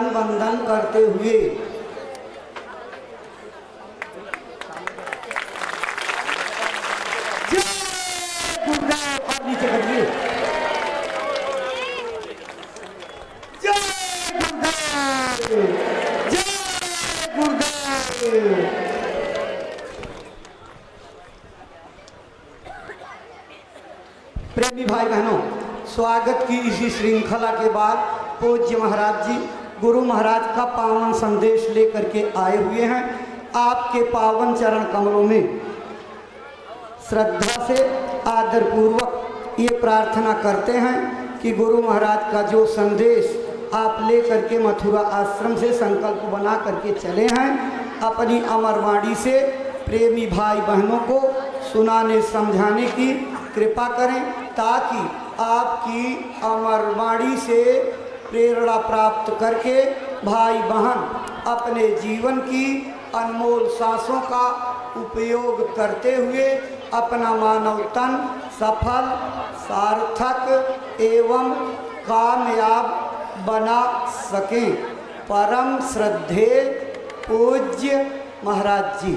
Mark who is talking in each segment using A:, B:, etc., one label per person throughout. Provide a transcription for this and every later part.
A: चरण वंदन करते हुए और नीचे करिए जय गुरुदेव। प्रेमी भाई बहनों, स्वागत की इसी श्रृंखला के बाद पूज्य महाराज जी गुरु महाराज का पावन संदेश लेकर के आए हुए हैं। आपके पावन चरण कमलों में श्रद्धा से आदर पूर्वक ये प्रार्थना करते हैं कि गुरु महाराज का जो संदेश आप लेकर के मथुरा आश्रम से संकल्प बना करके चले हैं, अपनी अमरवाणी से प्रेमी भाई बहनों को सुनाने समझाने की कृपा करें, ताकि आपकी अमरवाणी से प्रेरणा प्राप्त करके भाई बहन अपने जीवन की अनमोल सांसों का उपयोग करते हुए अपना मानव तन सफल, सार्थक एवं कामयाब बना सकें। परम श्रद्धेय पूज्य महाराज जी।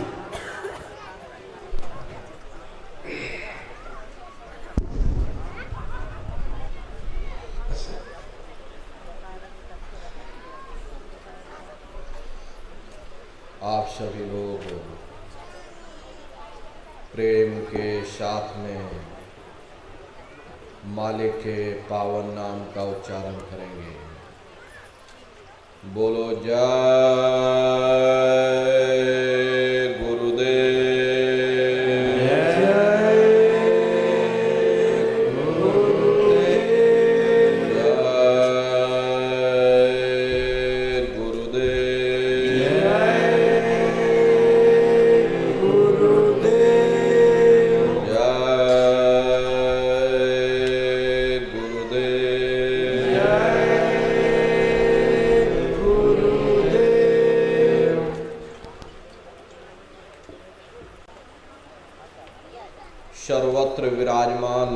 B: आप सभी लोग प्रेम के साथ में मालिक के पावन नाम का उच्चारण करेंगे। बोलो जय गुरुदेव। सर्वत्र विराजमान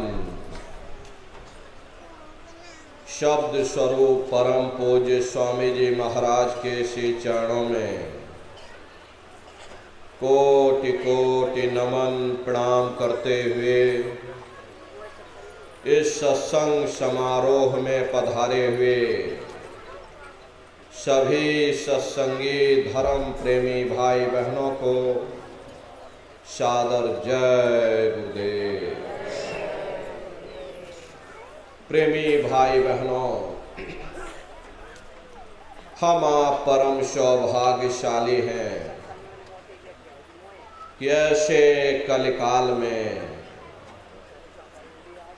B: शब्द स्वरूप परम पूज्य स्वामी जी महाराज के श्री चरणों में कोटि कोटि नमन प्रणाम करते हुए इस सत्संग समारोह में पधारे हुए सभी सत्संगी धर्म प्रेमी भाई बहनों को सादर जय गुरुदेव। प्रेमी भाई बहनों, हम आप परम सौभाग्यशाली हैं कि ऐसे कलिकाल में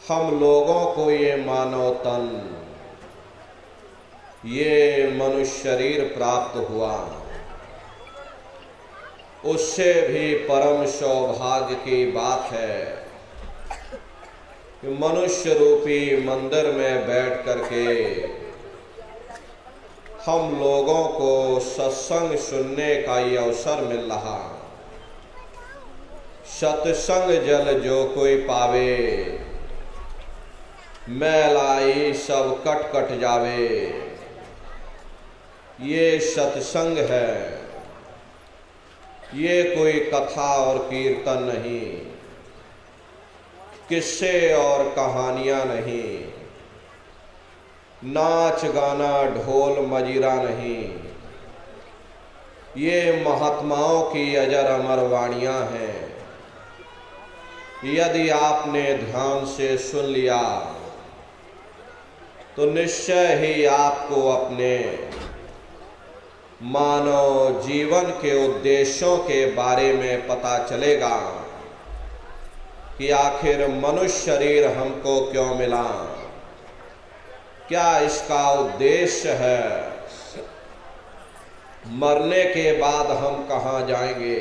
B: हम लोगों को ये मानव तन, ये मनुष्य शरीर प्राप्त हुआ। उससे भी परम सौभाग्य की बात है कि मनुष्य रूपी मंदिर में बैठ करके हम लोगों को सत्संग सुनने का ये अवसर मिल रहा। सत्संग जल जो कोई पावे, मैलाई सब कट कट जावे। ये सत्संग है, ये कोई कथा और कीर्तन नहीं, किस्से और कहानियां नहीं, नाच गाना ढोल मजीरा नहीं। ये महात्माओं की अजर अमर वाणियां हैं। यदि आपने ध्यान से सुन लिया तो निश्चय ही आपको अपने मानव जीवन के उद्देश्यों के बारे में पता चलेगा कि आखिर मनुष्य शरीर हमको क्यों मिला, क्या इसका उद्देश्य है, मरने के बाद हम कहाँ जाएंगे,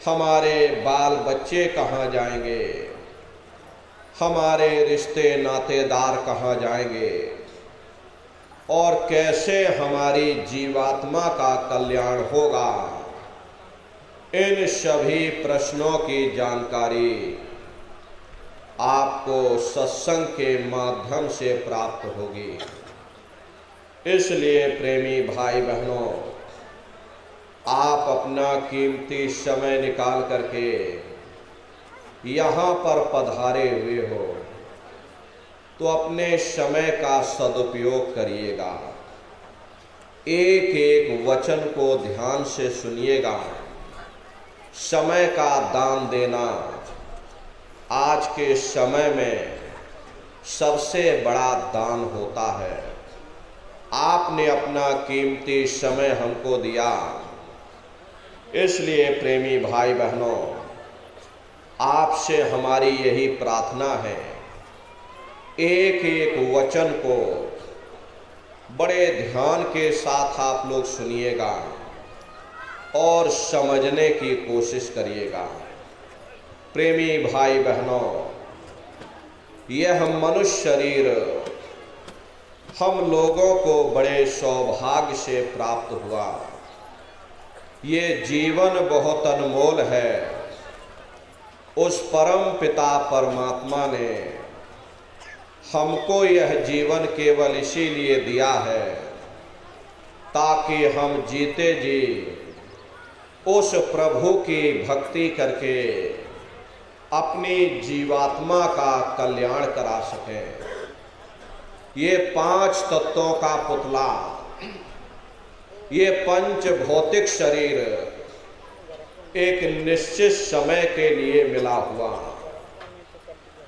B: हमारे बाल बच्चे कहाँ जाएंगे, हमारे रिश्ते नातेदार कहाँ जाएंगे और कैसे हमारी जीवात्मा का कल्याण होगा। इन सभी प्रश्नों की जानकारी आपको सत्संग के माध्यम से प्राप्त होगी। इसलिए प्रेमी भाई बहनों, आप अपना कीमती समय निकाल करके यहाँ पर पधारे हुए हो, तो अपने समय का सदुपयोग करिएगा। एक एक वचन को ध्यान से सुनिएगा। समय का दान देना आज के समय में सबसे बड़ा दान होता है। आपने अपना कीमती समय हमको दिया, इसलिए प्रेमी भाई बहनों, आपसे हमारी यही प्रार्थना है, एक एक वचन को बड़े ध्यान के साथ आप लोग सुनिएगा और समझने की कोशिश करिएगा। प्रेमी भाई बहनों, यह मनुष्य शरीर हम लोगों को बड़े सौभाग्य से प्राप्त हुआ। ये जीवन बहुत अनमोल है। उस परम पिता परमात्मा ने हमको यह जीवन केवल इसीलिए दिया है ताकि हम जीते जी उस प्रभु की भक्ति करके अपनी जीवात्मा का कल्याण करा सकें। ये 5 तत्वों का पुतला, ये पंच भौतिक शरीर एक निश्चित समय के लिए मिला हुआ,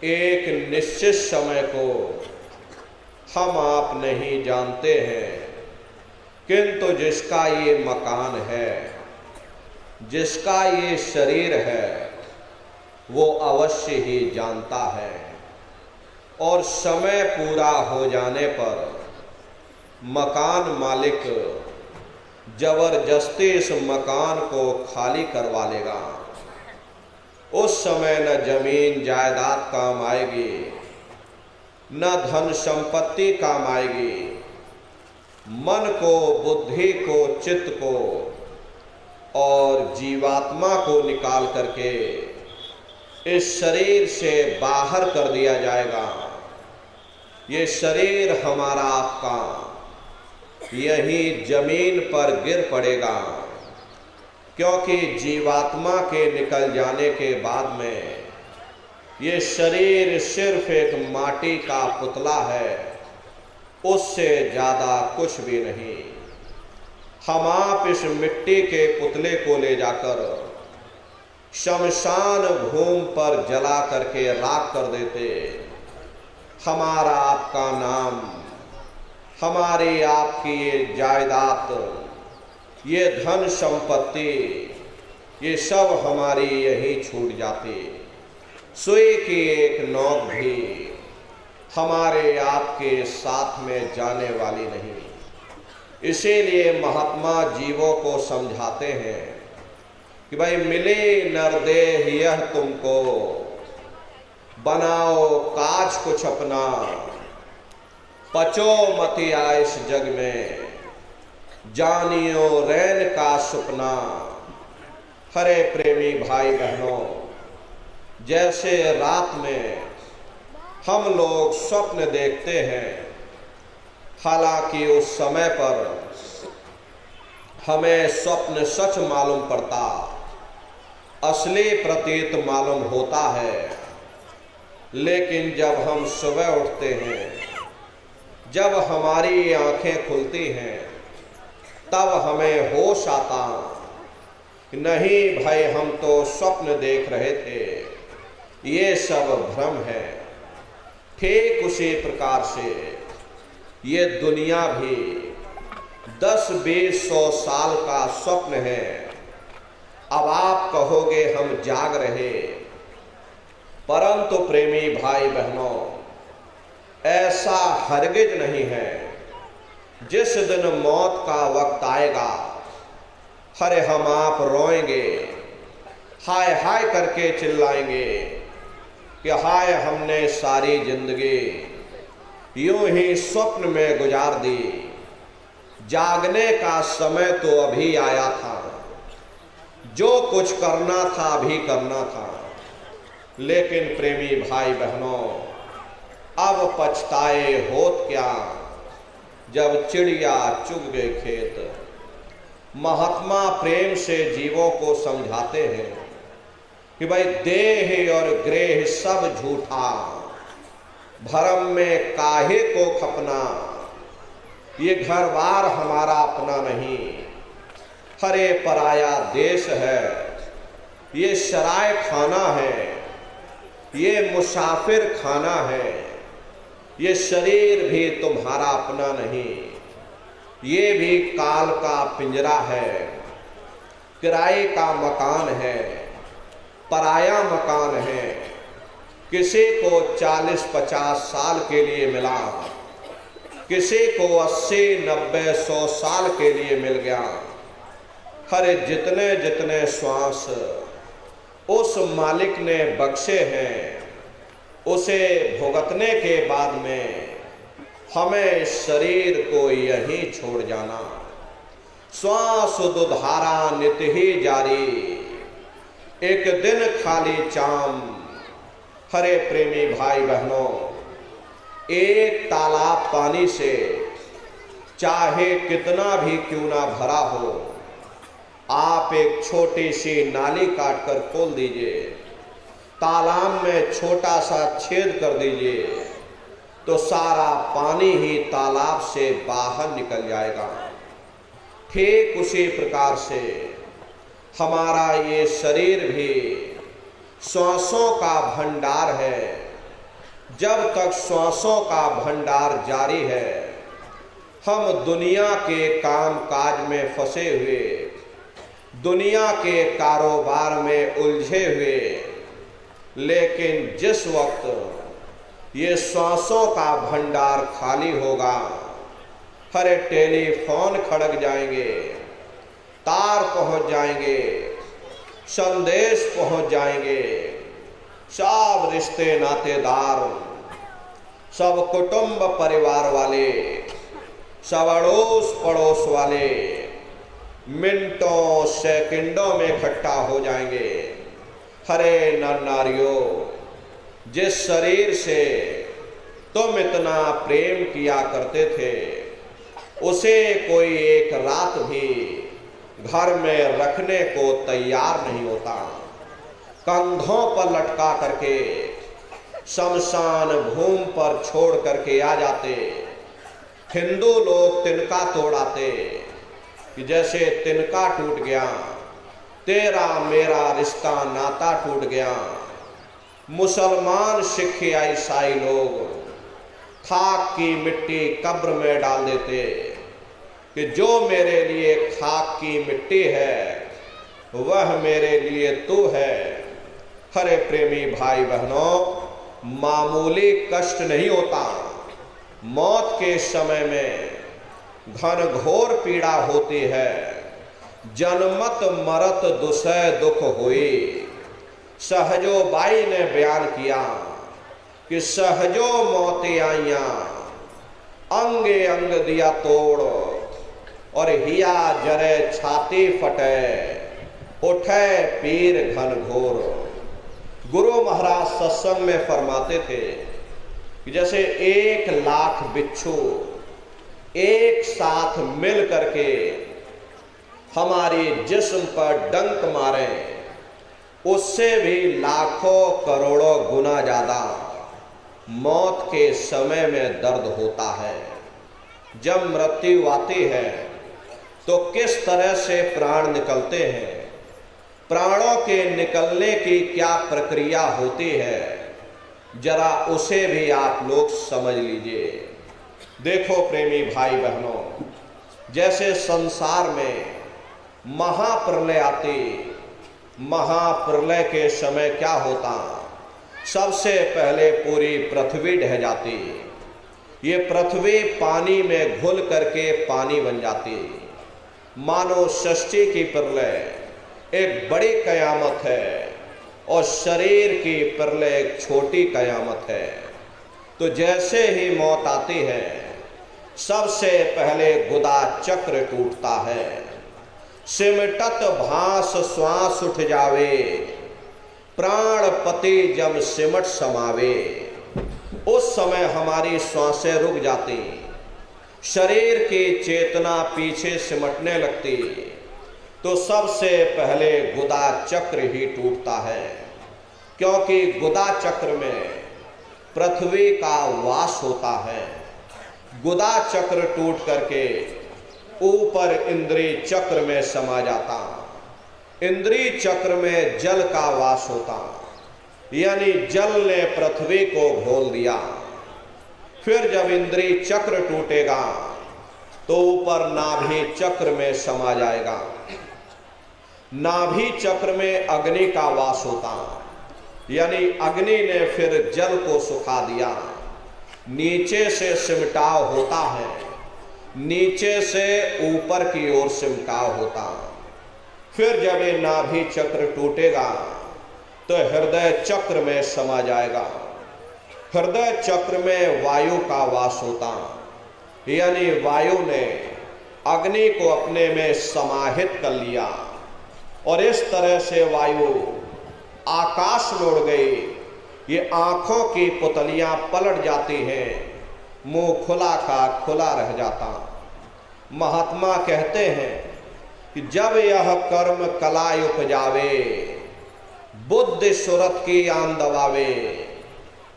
B: एक निश्चित समय को हम आप नहीं जानते हैं, किंतु जिसका ये मकान है, जिसका ये शरीर है, वो अवश्य ही जानता है। और समय पूरा हो जाने पर मकान मालिक जबरदस्ती इस मकान को खाली करवा लेगा। उस समय न जमीन जायदाद काम आएगी, न धन संपत्ति काम आएगी। मन को, बुद्धि को, चित्त को और जीवात्मा को निकाल करके इस शरीर से बाहर कर दिया जाएगा। ये शरीर हमारा आपका यही जमीन पर गिर पड़ेगा, क्योंकि जीवात्मा के निकल जाने के बाद में ये शरीर सिर्फ एक माटी का पुतला है, उससे ज़्यादा कुछ भी नहीं। हम आप इस मिट्टी के पुतले को ले जाकर शमशान भूमि पर जला करके राख कर देते। हमारा आपका नाम, हमारी आपकी ये जायदाद, ये धन संपत्ति, ये सब हमारी यही छूट जाती। सुई की एक नोक भी हमारे आपके साथ में जाने वाली नहीं। इसीलिए महात्मा जीवों को समझाते हैं कि भाई मिले नरदेह यह तुमको, बनाओ काज कुछ अपना, पचो मति आए इस जग में, जानियो रैन का सुपना। हरे प्रेमी भाई बहनों, जैसे रात में हम लोग स्वप्न देखते हैं, हालांकि उस समय पर हमें स्वप्न सच मालूम पड़ता, असली प्रतीत मालूम होता है, लेकिन जब हम सुबह उठते हैं, जब हमारी आंखें खुलती हैं, तब हमें होश आता कि नहीं भाई, हम तो स्वप्न देख रहे थे, ये सब भ्रम है। ठीक उसी प्रकार से ये दुनिया भी 10-20-100 साल का स्वप्न है। अब आप कहोगे हम जाग रहे, परंतु प्रेमी भाई बहनों, ऐसा हरगिज नहीं है। जिस दिन मौत का वक्त आएगा, हरे हम आप रोएंगे, हाय हाय करके चिल्लाएंगे कि हाय हमने सारी जिंदगी यूं ही स्वप्न में गुजार दी, जागने का समय तो अभी आया था, जो कुछ करना था अभी करना था। लेकिन प्रेमी भाई बहनों, अब पछताए होत क्या, जब चिड़िया चुग गए खेत। महात्मा प्रेम से जीवों को समझाते हैं कि भाई देह और ग्रेह सब झूठा, भरम में काहे को खपना, ये घर बार हमारा अपना नहीं, हरे पराया देश है, ये शराय खाना है, ये मुसाफिर खाना है, ये शरीर भी तुम्हारा अपना नहीं, ये भी काल का पिंजरा है, किराए का मकान है, पराया मकान है, किसी को 40-50 साल के लिए मिला, किसी को 80-90-100 साल के लिए मिल गया। हर जितने जितने श्वास उस मालिक ने बख्शे हैं, उसे भुगतने के बाद में हमें शरीर को यहीं छोड़ जाना। श्वास दुधारा नित ही जारी, एक दिन खाली चाम। हरे प्रेमी भाई बहनों, एक तालाब पानी से चाहे कितना भी क्यों ना भरा हो, आप एक छोटी सी नाली काटकर खोल दीजिए, तालाब में छोटा सा छेद कर दीजिए, तो सारा पानी ही तालाब से बाहर निकल जाएगा। ठीक उसी प्रकार से हमारा ये शरीर भी श्वासों का भंडार है। जब तक श्वासों का भंडार जारी है, हम दुनिया के काम काज में फंसे हुए, दुनिया के कारोबार में उलझे हुए, लेकिन जिस वक्त ये श्वासों का भंडार खाली होगा, हरे टेलीफोन खड़क जाएंगे, तार पहुंच जाएंगे, संदेश पहुंच जाएंगे, सब रिश्ते नातेदार, सब कुटुंब परिवार वाले, सब अड़ोस पड़ोस वाले मिनटों सेकंडों में इकट्ठा हो जाएंगे। हरे नर नारियों, जिस शरीर से तुम इतना प्रेम किया करते थे, उसे कोई एक रात भी घर में रखने को तैयार नहीं होता। कंधों पर लटका करके शमशान भूमि पर छोड़ करके आ जाते। हिंदू लोग तिनका तोड़ाते कि जैसे तिनका टूट गया, तेरा मेरा रिश्ता नाता टूट गया। मुसलमान सिख या ईसाई लोग खाक की मिट्टी कब्र में डाल देते कि जो मेरे लिए खाक की मिट्टी है, वह मेरे लिए तू है। हरे प्रेमी भाई बहनों, मामूली कष्ट नहीं होता, मौत के समय में घनघोर पीड़ा होती है। जनमत मरत दुसह दुख हुई, सहजो बाई ने बयान किया कि सहजो मौतें आइया, अंगे अंग दिया तोड़, और हिया जरे छाती फटे, उठे पीर घनघोर। गुरु महाराज सत्संग में फरमाते थे कि जैसे 1,00,000 बिच्छू एक साथ मिल करके हमारी जिस्म पर डंक मारे, उससे भी लाखों करोड़ों गुना ज्यादा मौत के समय में दर्द होता है। जब मृत्यु आती है तो किस तरह से प्राण निकलते हैं, प्राणों के निकलने की क्या प्रक्रिया होती है, जरा उसे भी आप लोग समझ लीजिए। देखो प्रेमी भाई बहनों, जैसे संसार में महाप्रलय आती, महाप्रलय के समय क्या होता, सबसे पहले पूरी पृथ्वी ढह जाती। ये पृथ्वी पानी में घुल करके पानी बन जाती। मानो षष्ठी की प्रलय एक बड़ी कयामत है और शरीर की प्रलय एक छोटी कयामत है। तो जैसे ही मौत आती है, सबसे पहले गुदा चक्र टूटता है। सिमटत भास श्वास उठ जावे, प्राणपति जब सिमट समावे। उस समय हमारी श्वासें रुक जाती, शरीर की चेतना पीछे सिमटने लगती तो सबसे पहले गुदा चक्र ही टूटता है, क्योंकि गुदा चक्र में पृथ्वी का वास होता है। गुदा चक्र टूट करके ऊपर इंद्रिय चक्र में समा जाता, इंद्रिय चक्र में जल का वास होता, यानी जल ने पृथ्वी को घोल दिया। फिर जब इंद्रिय चक्र टूटेगा तो ऊपर नाभि चक्र में समा जाएगा। नाभि चक्र में अग्नि का वास होता, यानी अग्नि ने फिर जल को सुखा दिया। नीचे से सिमटाव होता है, नीचे से ऊपर की ओर सिमटाव होता। फिर जब ये नाभि चक्र टूटेगा तो हृदय चक्र में समा जाएगा। हृदय चक्र में वायु का वास होता, यानी वायु ने अग्नि को अपने में समाहित कर लिया और इस तरह से वायु आकाश में उड़ गई। ये आंखों की पुतलियां पलट जाती हैं, मुंह खुला का खुला रह जाता। महात्मा कहते हैं कि जब यह कर्म कला उपजावे, बुद्धि सुरत की आन दबावे,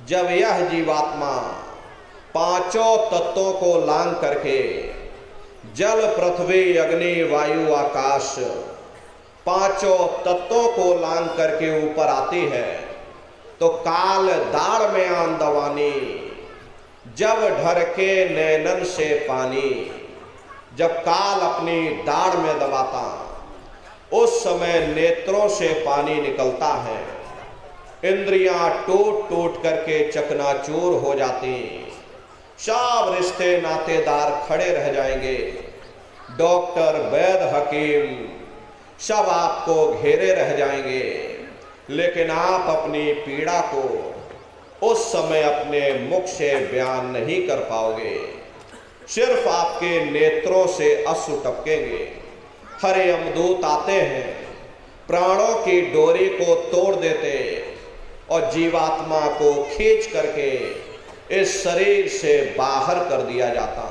B: जब यह जीवात्मा पांचों तत्वों को लांग करके जल पृथ्वी अग्नि वायु आकाश पांचों तत्वों को लांग करके ऊपर आती है तो काल दाढ़ में आन दवानी, जब ढरके नैनन से पानी। जब काल अपनी दाढ़ में दबाता उस समय नेत्रों से पानी निकलता है, इंद्रियां टूट टूट करके चकनाचूर हो जाती, सब रिश्ते नातेदार खड़े रह जाएंगे, डॉक्टर वैद्य हकीम सब आपको घेरे रह जाएंगे, लेकिन आप अपनी पीड़ा को उस समय अपने मुख से बयान नहीं कर पाओगे। सिर्फ आपके नेत्रों से अश्रु टपकेंगे। हरे यमदूत आते हैं, प्राणों की डोरी को तोड़ देते और जीवात्मा को खींच करके इस शरीर से बाहर कर दिया जाता।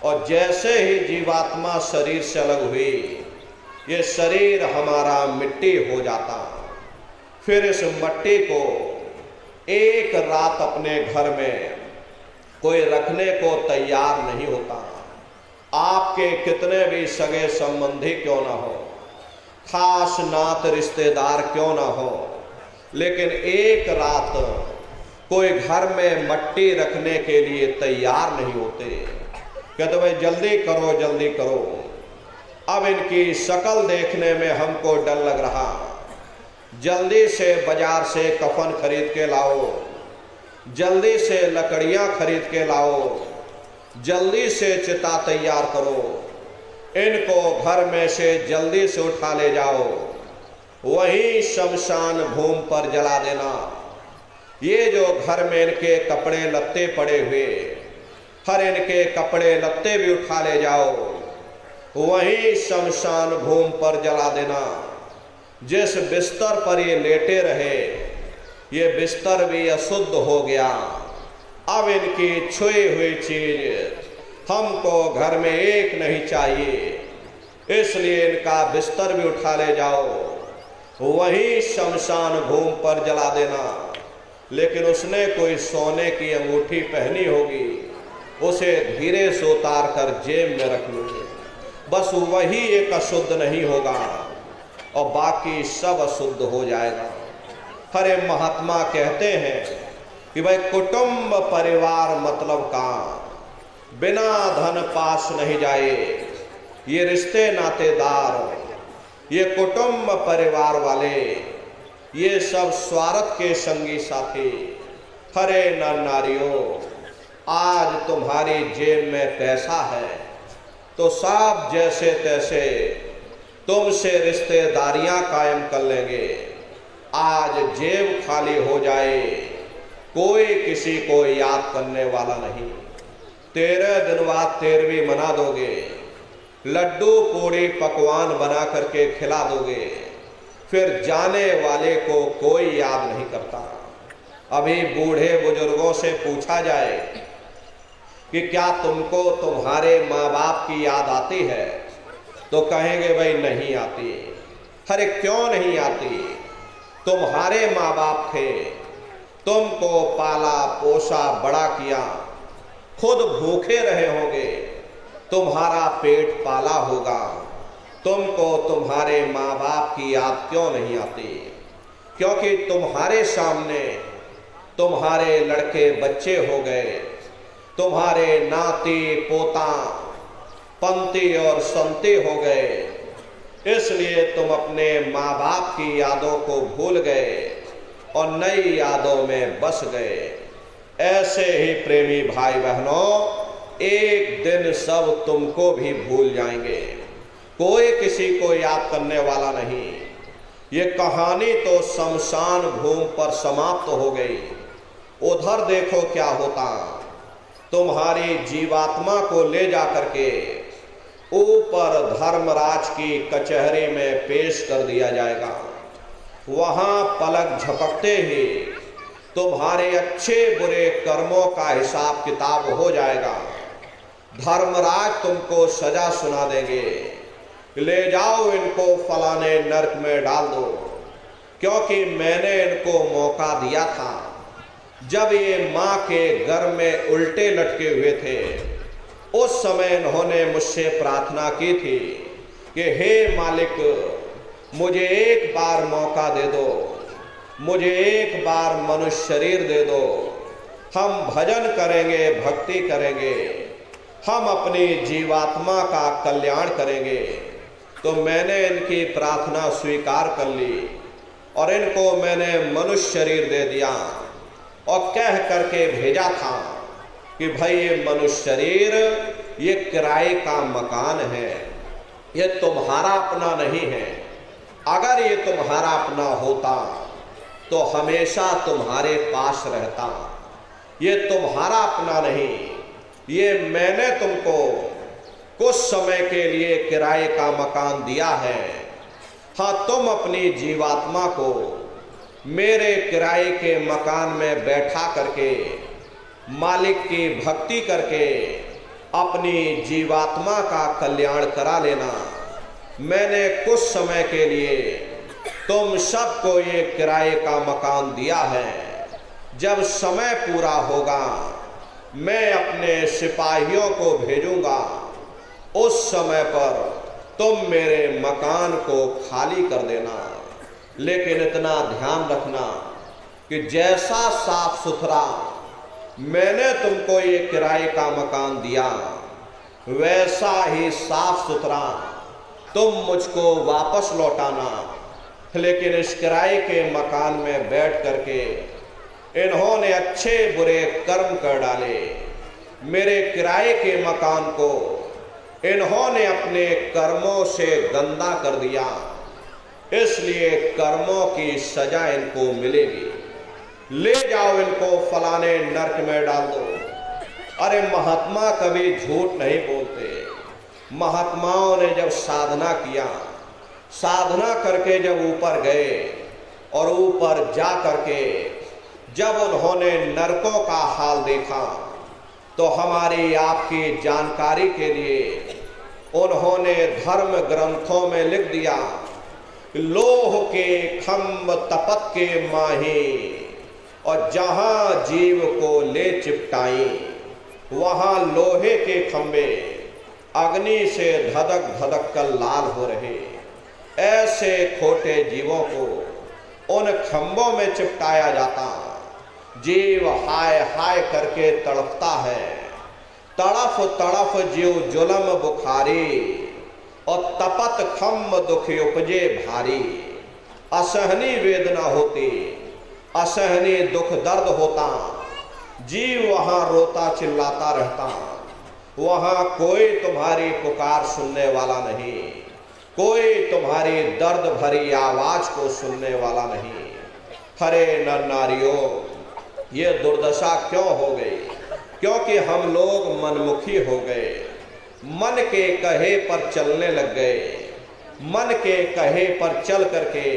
B: और जैसे ही जीवात्मा शरीर से अलग हुई, ये शरीर हमारा मिट्टी हो जाता। फिर इस मिट्टी को एक रात अपने घर में कोई रखने को तैयार नहीं होता। आपके कितने भी सगे संबंधी क्यों ना हो, खास नात रिश्तेदार क्यों ना हो, लेकिन एक रात कोई घर में मट्टी रखने के लिए तैयार नहीं होते। कहते भाई जल्दी करो जल्दी करो, अब इनकी शक्ल देखने में हमको डर लग रहा, जल्दी से बाजार से कफन खरीद के लाओ, जल्दी से लकड़ियां खरीद के लाओ, जल्दी से चिता तैयार करो, इनको घर में से जल्दी से उठा ले जाओ, वहीं शमशान भूमि पर जला देना। ये जो घर में इनके कपड़े लत्ते पड़े हुए, हर इनके कपड़े लत्ते भी उठा ले जाओ, वहीं शमशान भूमि पर जला देना। जिस बिस्तर पर ये लेटे रहे, ये बिस्तर भी अशुद्ध हो गया। अब इनकी छुई हुई चीज हमको घर में एक नहीं चाहिए, इसलिए इनका बिस्तर भी उठा ले जाओ, वहीं शमशान भूमि पर जला देना। लेकिन उसने कोई सोने की अंगूठी पहनी होगी, उसे धीरे से उतार कर जेब में रख लो, बस वही एक अशुद्ध नहीं होगा और बाकी सब अशुद्ध हो जाएगा। हरे महात्मा कहते हैं कि भाई कुटुंब परिवार मतलब का बिना धन पास नहीं जाए। ये रिश्ते नातेदार, ये कुटुंब परिवार वाले, ये सब स्वार्थ के संगी साथी। हरे नर नारियों, आज तुम्हारी जेब में पैसा है तो सब जैसे तैसे तुमसे रिश्तेदारियां कायम कर लेंगे। आज जेब खाली हो जाए, कोई किसी को याद करने वाला नहीं। 13 दिन बाद 13वीं मना दोगे, लड्डू पूड़ी पकवान बना करके खिला दोगे, फिर जाने वाले को कोई याद नहीं करता। अभी बूढ़े बुजुर्गों से पूछा जाए कि क्या तुमको तुम्हारे माँ बाप की याद आती है? तो कहेंगे भाई नहीं आती। अरे क्यों नहीं आती? तुम्हारे माँ बाप थे, तुमको पाला पोसा बड़ा किया, खुद भूखे रहे होंगे, तुम्हारा पेट पाला होगा, तुमको तुम्हारे माँ बाप की याद क्यों नहीं आती? क्योंकि तुम्हारे सामने तुम्हारे लड़के बच्चे हो गए, तुम्हारे नाती पोता पंती और संती हो गए, इसलिए तुम अपने माँ बाप की यादों को भूल गए और नई यादों में बस गए। ऐसे ही प्रेमी भाई बहनों, एक दिन सब तुमको भी भूल जाएंगे, कोई किसी को याद करने वाला नहीं। ये कहानी तो शमशान भूमि पर समाप्त हो गई। उधर देखो क्या होता, तुम्हारी जीवात्मा को ले जा करके ऊपर धर्मराज की कचहरी में पेश कर दिया जाएगा। वहां पलक झपकते ही तुम्हारे अच्छे बुरे कर्मों का हिसाब किताब हो जाएगा। धर्मराज तुमको सजा सुना देंगे, ले जाओ इनको फलाने नरक में डाल दो, क्योंकि मैंने इनको मौका दिया था जब ये माँ के गर्भ में उल्टे लटके हुए थे। उस समय इन्होंने मुझसे प्रार्थना की थी कि हे मालिक, मुझे एक बार मौका दे दो, मुझे एक बार मनुष्य शरीर दे दो, हम भजन करेंगे, भक्ति करेंगे, हम अपनी जीवात्मा का कल्याण करेंगे। तो मैंने इनकी प्रार्थना स्वीकार कर ली और इनको मैंने मनुष्य शरीर दे दिया और कह करके भेजा था कि भाई ये मनुष्य शरीर ये किराए का मकान है, ये तुम्हारा अपना नहीं है। अगर ये तुम्हारा अपना होता तो हमेशा तुम्हारे पास रहता। ये तुम्हारा अपना नहीं, ये मैंने तुमको कुछ समय के लिए किराए का मकान दिया है। हाँ, तुम अपनी जीवात्मा को मेरे किराए के मकान में बैठा करके मालिक की भक्ति करके अपनी जीवात्मा का कल्याण करा लेना। मैंने कुछ समय के लिए तुम सबको ये किराए का मकान दिया है। जब समय पूरा होगा मैं अपने सिपाहियों को भेजूंगा, उस समय पर तुम मेरे मकान को खाली कर देना। लेकिन इतना ध्यान रखना कि जैसा साफ सुथरा मैंने तुमको ये किराए का मकान दिया, वैसा ही साफ सुथरा तुम मुझको वापस लौटाना। लेकिन इस किराए के मकान में बैठ करके इन्होंने अच्छे बुरे कर्म कर डाले। मेरे किराए के मकान को इन्होंने अपने कर्मों से गंदा कर दिया, इसलिए कर्मों की सजा इनको मिलेगी। ले जाओ इनको फलाने नरक में डाल दो। अरे महात्मा कभी झूठ नहीं बोलते। महात्माओं ने जब साधना किया, साधना करके जब ऊपर गए और ऊपर जा करके जब उन्होंने नरकों का हाल देखा, तो हमारी आपकी जानकारी के लिए उन्होंने धर्म ग्रंथों में लिख दिया, लोह के खम्भ तपत के माही, और जहां जीव को ले चिपटाई वहां लोहे के खंबे अग्नि से धधक धधक कर लाल हो रहे। ऐसे खोटे जीवों को उन खंभों में चिपटाया जाता। जीव हाय हाय करके तड़पता है, तड़फ तड़फ जीव जुलम बुखारी, और तपत खम्भ दुख उपजे भारी। असहनी वेदना होती, असहनी दुख दर्द होता, जीव वहां रोता चिल्लाता रहता। वहां कोई तुम्हारी पुकार सुनने वाला नहीं, कोई तुम्हारी दर्द भरी आवाज को सुनने वाला नहीं। हरे नर नारियों, ये दुर्दशा क्यों हो गई? क्योंकि हम लोग मनमुखी हो गए, मन के कहे पर चलने लग गए। मन के कहे पर चल करके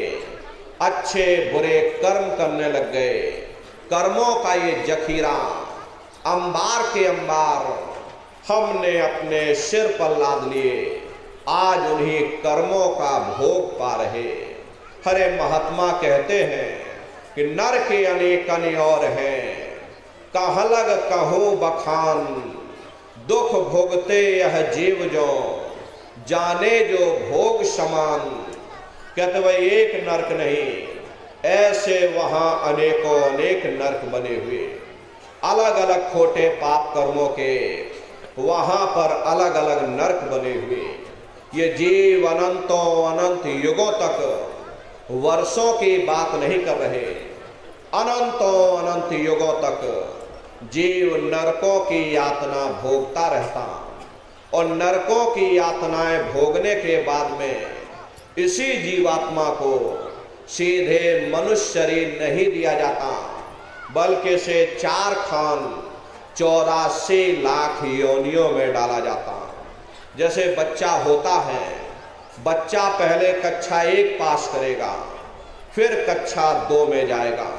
B: अच्छे बुरे कर्म करने लग गए। कर्मों का ये जखीरा अंबार के अंबार हमने अपने सिर पर लाद लिए, आज उन्हीं कर्मों का भोग पा रहे। हरे महात्मा कहते हैं कि नर के अनेकन और हैं, कहाँ लग कहूँ बखान, दुख भोगते यह जीव जो, जाने जो भोग समान। कहते भाई एक नरक नहीं, ऐसे वहां अनेकों अनेक नरक बने हुए, अलग अलग खोटे पाप कर्मों के वहां पर अलग अलग नरक बने हुए। ये जीव अनंतों अनंत युगों तक वर्षों की बात नहीं कर रहे, अनंतों अनंत युगों तक जीव नरकों की यातना भोगता रहता, और नरकों की यातनाएं भोगने के बाद में इसी जीवात्मा को सीधे मनुष्य शरीर नहीं दिया जाता, बल्कि से 4 खान 84 लाख योनियों में डाला जाता। जैसे बच्चा होता है, बच्चा पहले कक्षा 1 पास करेगा, फिर कक्षा 2 में जाएगा,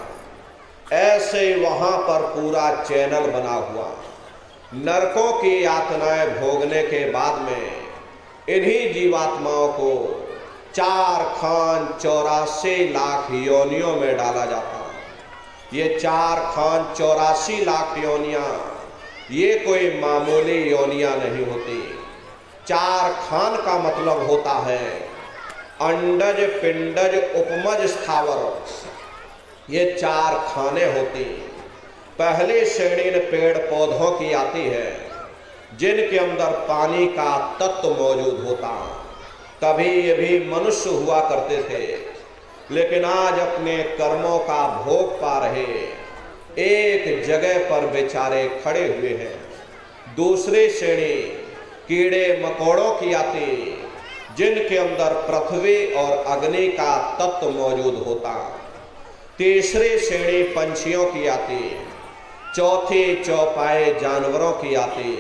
B: ऐसे वहां पर पूरा चैनल बना हुआ। नरकों की यातनाएं भोगने के बाद में इन्हीं जीवात्माओं को 4 खान 84 लाख योनियों में डाला जाता। ये 4 खान 84 लाख योनियां, ये कोई मामूली योनियां नहीं होती। 4 खान का मतलब होता है अंडज पिंडज उपमज स्थावर, ये 4 खाने होती। पहली श्रेणी पेड़ पौधों की आती है, जिनके अंदर पानी का तत्व मौजूद होता। कभी ये भी मनुष्य हुआ करते थे, लेकिन आज अपने कर्मों का भोग पा रहे एक जगह पर बेचारे खड़े हुए हैं। दूसरी श्रेणी कीड़े मकोड़ों की आती, जिनके अंदर पृथ्वी और अग्नि का तत्व मौजूद होता। तीसरी श्रेणी पंछियों की आती, चौथी चौपाए जानवरों की आती,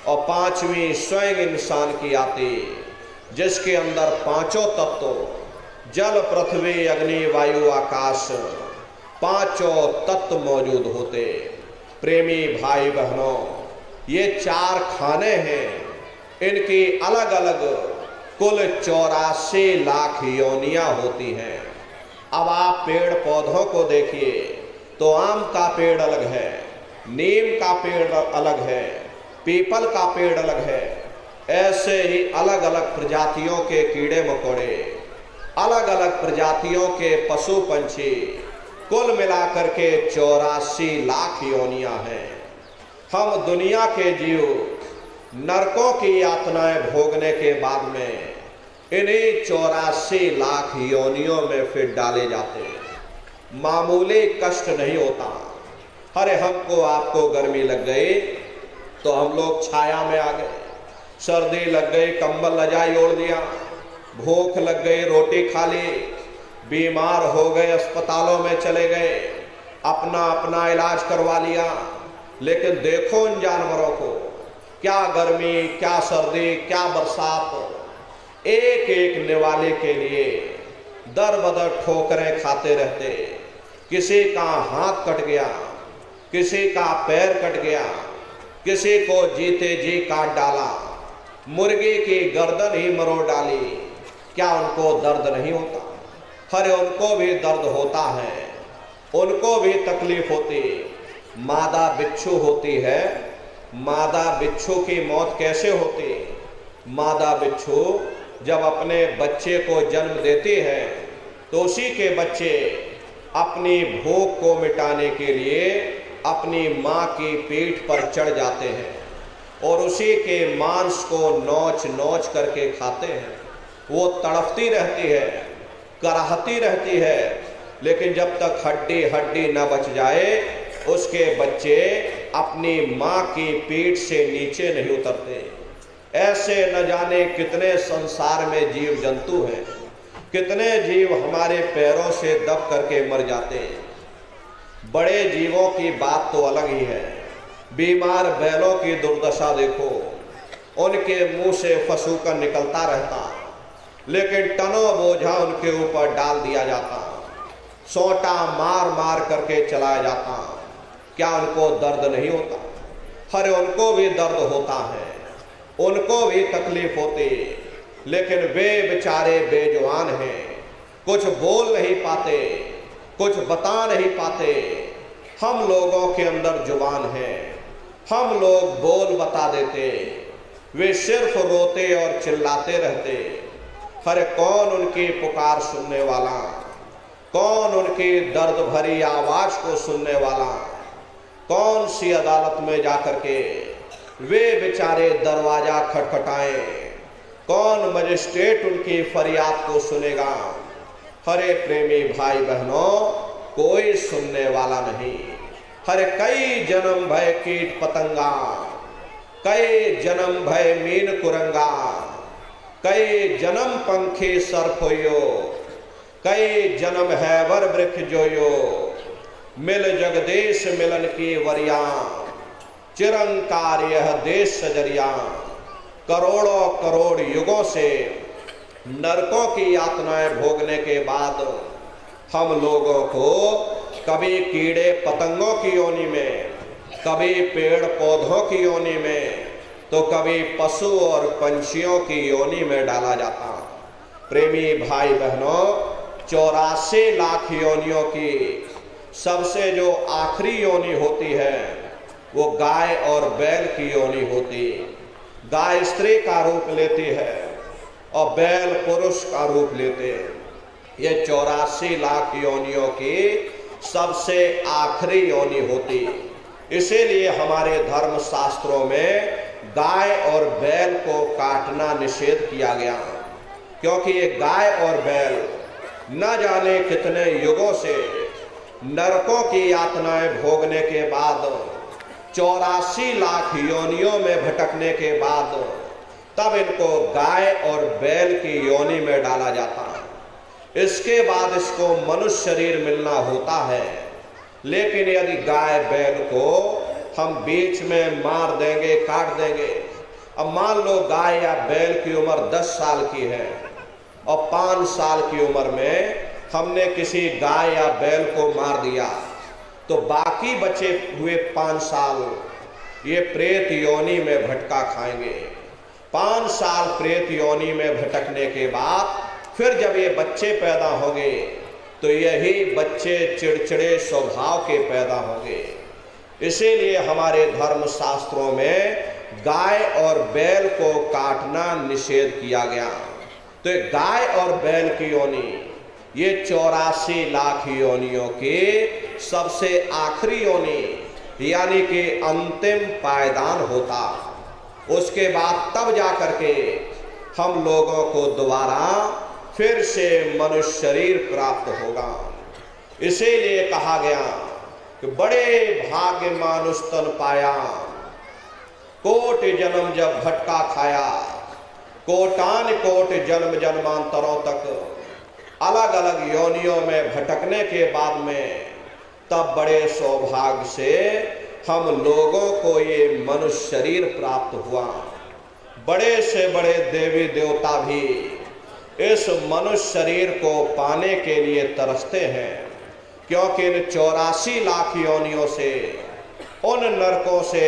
B: और 5वीं स्वयं इंसान की आती, जिसके अंदर 5 तत्व जल पृथ्वी अग्नि वायु आकाश 5 तत्व मौजूद होते। प्रेमी भाई बहनों, ये 4 खाने हैं, इनकी अलग अलग कुल 84 लाख योनियां होती हैं। अब आप पेड़ पौधों को देखिए तो आम का पेड़ अलग है, नीम का पेड़ अलग है, पीपल का पेड़ अलग है। ऐसे ही अलग अलग प्रजातियों के कीड़े मकोड़े, अलग अलग प्रजातियों के पशु पंछी, कुल मिलाकर के 84 लाख योनियां हैं। हम दुनिया के जीव नरकों की यातनाएं भोगने के बाद में इन्हीं 84 लाख योनियों में फिर डाले जाते हैं। मामूली कष्ट नहीं होता। अरे हमको आपको गर्मी लग गई तो हम लोग छाया में आ गए, सर्दी लग गई कंबल रजाई ओढ़ लिया, भूख लग गई रोटी खा ली, बीमार हो गए अस्पतालों में चले गए, अपना अपना इलाज करवा लिया। लेकिन देखो उन जानवरों को, क्या गर्मी, क्या सर्दी, क्या बरसात, एक एक निवाले के लिए दर बदर ठोकरें खाते रहते। किसी का हाथ कट गया, किसी का पैर कट गया, किसी को जीते जी काट डाला, मुर्गी की गर्दन ही मरोड़ डाली। क्या उनको दर्द नहीं होता? अरे उनको भी दर्द होता है, उनको भी तकलीफ होती। मादा बिच्छू होती है, मादा बिच्छू की मौत कैसे होती? मादा बिच्छू जब अपने बच्चे को जन्म देती है तो उसी के बच्चे अपनी भूख को मिटाने के लिए अपनी माँ की पीठ पर चढ़ जाते हैं और उसी के मांस को नोच नोच करके खाते हैं। वो तड़पती रहती है, कराहती रहती है, लेकिन जब तक हड्डी हड्डी न बच जाए उसके बच्चे अपनी माँ की पीठ से नीचे नहीं उतरते। ऐसे न जाने कितने संसार में जीव जंतु हैं, कितने जीव हमारे पैरों से दब करके मर जाते हैं। बड़े जीवों की बात तो अलग ही है। बीमार बैलों की दुर्दशा देखो, उनके मुंह से फसूकन निकलता रहता, लेकिन टनों बोझा उनके ऊपर डाल दिया जाता, सोटा मार मार करके चलाया जाता। क्या उनको दर्द नहीं होता? अरे उनको भी दर्द होता है, उनको भी तकलीफ होती, लेकिन वे बेचारे बेजुबान हैं, कुछ बोल नहीं पाते, कुछ बता नहीं पाते। हम लोगों के अंदर जुबान है, हम लोग बोल बता देते, वे सिर्फ रोते और चिल्लाते रहते। अरे कौन उनकी पुकार सुनने वाला, कौन उनकी दर्द भरी आवाज को सुनने वाला? कौन सी अदालत में जाकर के वे बेचारे दरवाजा खटखटाएं? कौन मजिस्ट्रेट उनकी फरियाद को सुनेगा? हरे प्रेमी भाई बहनों, कोई सुनने वाला नहीं। हरे कई जन्म भय कीट पतंगा, कई जन्म भय मीन कुरंगा, कई जन्म पंखी सर्प होयो, कई जन्म है वर वृक्ष जोयो, मिल जगदेश मिलन की वरिया, चिरंकार यह देश सजरिया। करोड़ों करोड़ युगों से नरकों की यातनाएं भोगने के बाद हम लोगों को कभी कीड़े पतंगों की योनि में, कभी पेड़ पौधों की योनि में, तो कभी पशु और पंछियों की योनि में डाला जाता। प्रेमी भाई बहनों, 84 लाख योनियों की सबसे जो आखिरी योनि होती है वो गाय और बैल की योनि होती। गाय स्त्री का रूप लेती है और बैल पुरुष का रूप लेते हैं। ये 84 लाख योनियों की सबसे आखिरी योनि होती। इसीलिए हमारे धर्म शास्त्रों में गाय और बैल को काटना निषेध किया गया, क्योंकि ये गाय और बैल न जाने कितने युगों से नरकों की यातनाएं भोगने के बाद, 84 लाख योनियों में भटकने के बाद, तब इनको गाय और बैल की योनि में डाला जाता। इसके बाद इसको मनुष्य शरीर मिलना होता है। लेकिन यदि गाय बैल को हम बीच में मार देंगे, काट देंगे, अब मान लो गाय या बैल की उम्र 10 साल की है और 5 साल की उम्र में हमने किसी गाय या बैल को मार दिया, तो बाकी बचे हुए 5 साल ये प्रेत योनि में भटका खाएंगे। 5 साल प्रेत योनि में भटकने के बाद फिर जब ये बच्चे पैदा होंगे तो यही बच्चे चिड़चिड़े स्वभाव के पैदा होंगे। इसीलिए हमारे धर्म शास्त्रों में गाय और बैल को काटना निषेध किया गया। तो गाय और बैल की योनि ये 84 लाख योनियों की सबसे आखिरी योनि, यानी कि अंतिम पायदान होता। उसके बाद तब जा करके हम लोगों को दोबारा फिर से मनुष्य शरीर प्राप्त होगा। इसीलिए कहा गया कि बड़े भाग्य मानुष तन पाया, कोट जन्म जब भटका खाया, कोटान कोट जन्म जन्मांतरों तक अलग अलग योनियों में भटकने के बाद में तब बड़े सौभाग्य से हम लोगों को ये मनुष्य शरीर प्राप्त हुआ। बड़े से बड़े देवी देवता भी इस मनुष्य शरीर को पाने के लिए तरसते हैं, क्योंकि इन 84 लाख योनियों से, उन नरकों से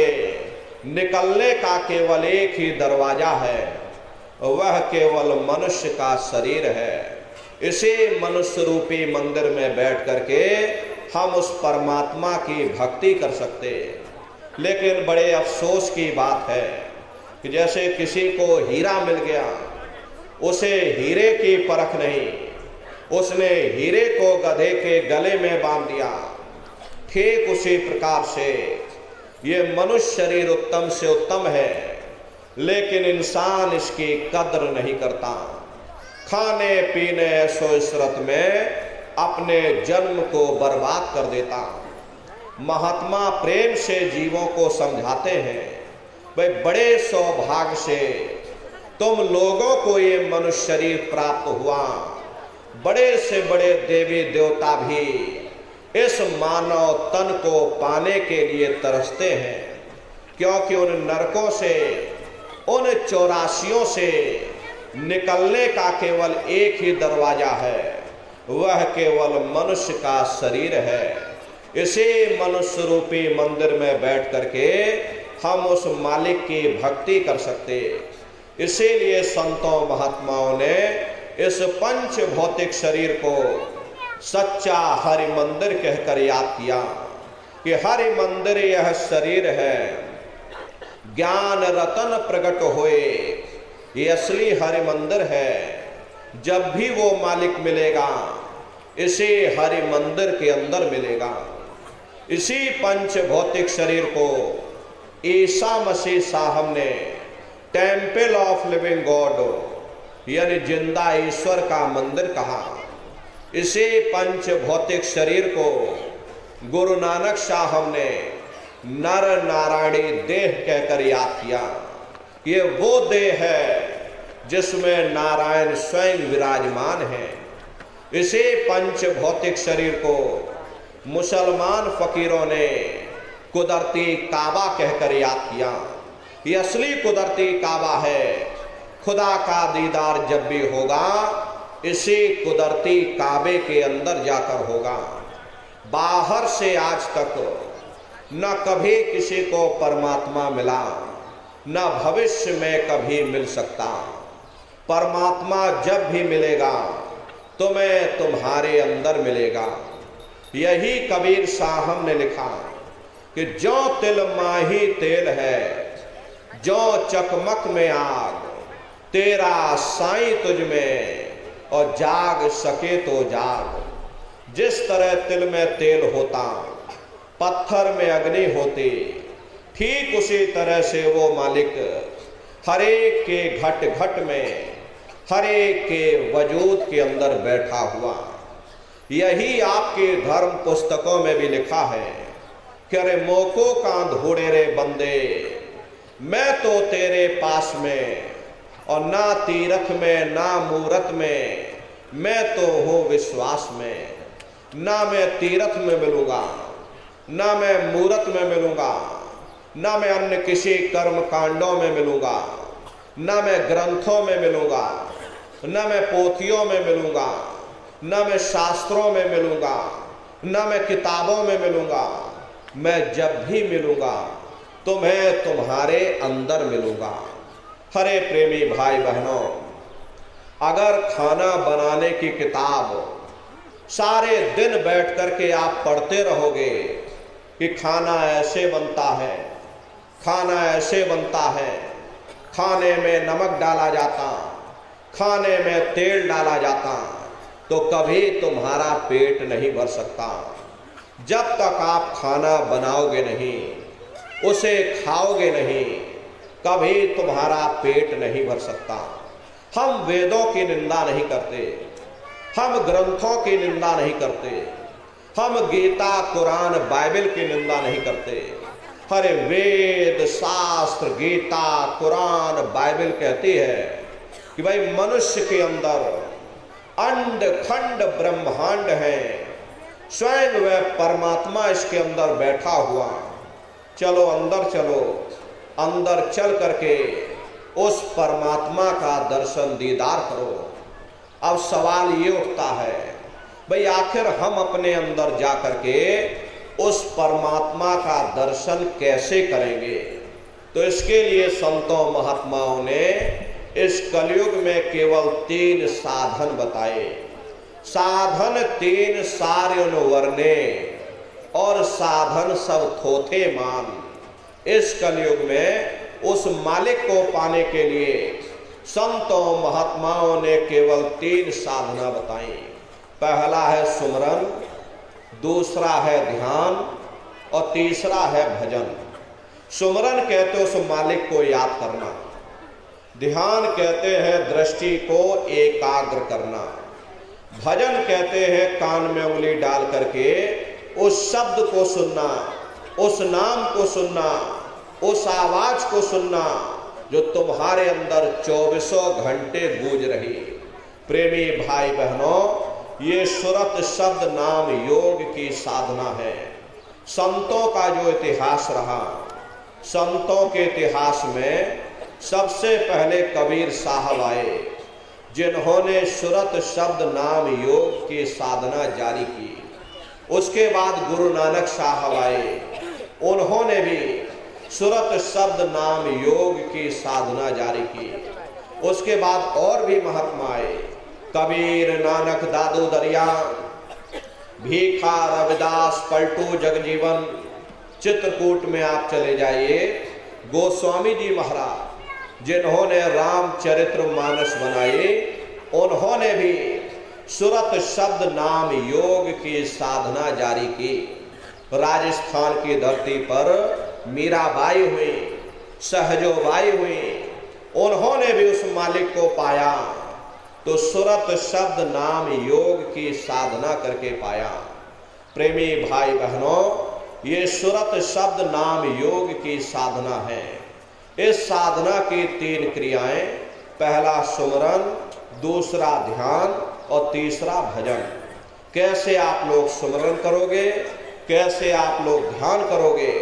B: निकलने का केवल एक ही दरवाजा है, वह केवल मनुष्य का शरीर है। इसी मनुष्य रूपी मंदिर में बैठ करके हम उस परमात्मा की भक्ति कर सकते। लेकिन बड़े अफसोस की बात है कि जैसे किसी को हीरा मिल गया, उसे हीरे की परख नहीं, उसने हीरे को गधे के गले में बांध दिया। ठीक उसी प्रकार से ये मनुष्य शरीर उत्तम से उत्तम है, लेकिन इंसान इसकी कद्र नहीं करता। खाने पीने ऐशो इशरत में अपने जन्म को बर्बाद कर देता। महात्मा प्रेम से जीवों को समझाते हैं, भाई बड़े सौभाग्य से तुम लोगों को ये मनुष्य शरीर प्राप्त हुआ। बड़े से बड़े देवी देवता भी इस मानव तन को पाने के लिए तरसते हैं, क्योंकि उन नरकों से, उन 84 से निकलने का केवल एक ही दरवाजा है, वह केवल मनुष्य का शरीर है। इसी मनुष्य रूपी मंदिर में बैठ करके हम उस मालिक की भक्ति कर सकते। इसीलिए संतों महात्माओं ने इस पंच भौतिक शरीर को सच्चा हरि मंदिर कहकर याद किया कि हरि मंदिर यह शरीर है, ज्ञान रतन प्रकट होए, ये असली हरि मंदिर है। जब भी वो मालिक मिलेगा इसी हरि मंदिर के अंदर मिलेगा। इसी पंच भौतिक शरीर को ईसा मसीह साहब ने टेम्पल ऑफ लिविंग गॉड यानी जिंदा ईश्वर का मंदिर कहा। इसी पंच भौतिक शरीर को गुरु नानक साहब ने नर नारायणी देह कहकर याद किया। ये वो देह है जिसमें नारायण स्वयं विराजमान है। इसी पंच भौतिक शरीर को मुसलमान फकीरों ने कुदरती काबा कहकर याद किया। ये असली कुदरती काबा है। खुदा का दीदार जब भी होगा इसी कुदरती काबे के अंदर जाकर होगा। बाहर से आज तक न कभी किसी को परमात्मा मिला, न भविष्य में कभी मिल सकता। परमात्मा जब भी मिलेगा तुम्हें तुम्हारे अंदर मिलेगा। यही कबीर साहब ने लिखा कि जो तिल माही तेल है, जो चकमक में आग, तेरा साईं तुझ में और जाग सके तो जाग। जिस तरह तिल में तेल होता, पत्थर में अग्नि होती, ठीक उसी तरह से वो मालिक हरेक के घट घट में, हरेक के वजूद के अंदर बैठा हुआ। यही आपके धर्म पुस्तकों में भी लिखा है कि अरे मोको का धोड़े रे बंदे, मैं तो तेरे पास में, और ना तीरथ में ना मूरत में, मैं तो हूँ विश्वास में। ना मैं तीरथ में मिलूंगा, ना मैं मूरत में मिलूंगा, ना मैं अन्य किसी कर्म कांडों में मिलूंगा, ना मैं ग्रंथों में मिलूंगा, ना मैं पोथियों में मिलूंगा, ना मैं शास्त्रों में मिलूंगा, ना मैं किताबों में मिलूंगा। मैं जब भी मिलूंगा तो मैं तुम्हारे अंदर मिलूंगा। हरे प्रेमी भाई बहनों, अगर खाना बनाने की किताब सारे दिन बैठ करके आप पढ़ते रहोगे कि खाना ऐसे बनता है, खाना ऐसे बनता है, खाने में नमक डाला जाता, खाने में तेल डाला जाता, तो कभी तुम्हारा पेट नहीं भर सकता। जब तक आप खाना बनाओगे नहीं, उसे खाओगे नहीं, कभी तुम्हारा पेट नहीं भर सकता। हम वेदों की निंदा नहीं करते, हम ग्रंथों की निंदा नहीं करते, हम गीता कुरान बाइबल की निंदा नहीं करते। हरे वेद शास्त्र गीता कुरान बाइबल कहती है कि भाई मनुष्य के अंदर अंड खंड ब्रह्मांड है, स्वयं वह परमात्मा इसके अंदर बैठा हुआ। चलो अंदर चलो, अंदर चल करके उस परमात्मा का दर्शन दीदार करो। अब सवाल ये उठता है, भाई आखिर हम अपने अंदर जा करके उस परमात्मा का दर्शन कैसे करेंगे? तो इसके लिए संतों महात्माओं ने इस कलयुग में केवल 3 साधन बताए। साधन 3 सार्युन वर्णे और साधन सब थोथे मान। इस कलयुग में उस मालिक को पाने के लिए संतों महात्माओं ने केवल 3 साधना बताई। पहला है सुमरन, दूसरा है ध्यान और तीसरा है भजन। सुमरन कहते उस मालिक को याद करना, ध्यान कहते हैं दृष्टि को एकाग्र करना, भजन कहते हैं कान में उंगली डाल करके उस शब्द को सुनना, उस नाम को सुनना, उस आवाज को सुनना जो तुम्हारे अंदर 24 घंटे गूंज रही। प्रेमी भाई बहनों, ये सुरत शब्द नाम योग की साधना है। संतों का जो इतिहास रहा, संतों के इतिहास में सबसे पहले कबीर साहब आए, जिन्होंने सुरत शब्द नाम योग की साधना जारी की। उसके बाद गुरु नानक साहब आए, उन्होंने भी सुरत शब्द नाम योग की साधना जारी की। उसके बाद और भी महात्मा आए, कबीर, नानक, दादू दरिया, भीखा, रविदास, पलटू, जगजीवन। चित्रकूट में आप चले जाइए, गोस्वामी जी महाराज जिन्होंने रामचरितमानस बनाए, उन्होंने भी सुरत शब्द नाम योग की साधना जारी की। राजस्थान की धरती पर मीराबाई हुई, सहजोबाई हुई, उन्होंने भी उस मालिक को पाया तो सुरत शब्द नाम योग की साधना करके पाया। प्रेमी भाई बहनों, ये सुरत शब्द नाम योग की साधना है। इस साधना की 3 क्रियाएं, पहला सुमरन, दूसरा ध्यान और तीसरा भजन। कैसे आप लोग सुमरन करोगे, कैसे आप लोग ध्यान करोगे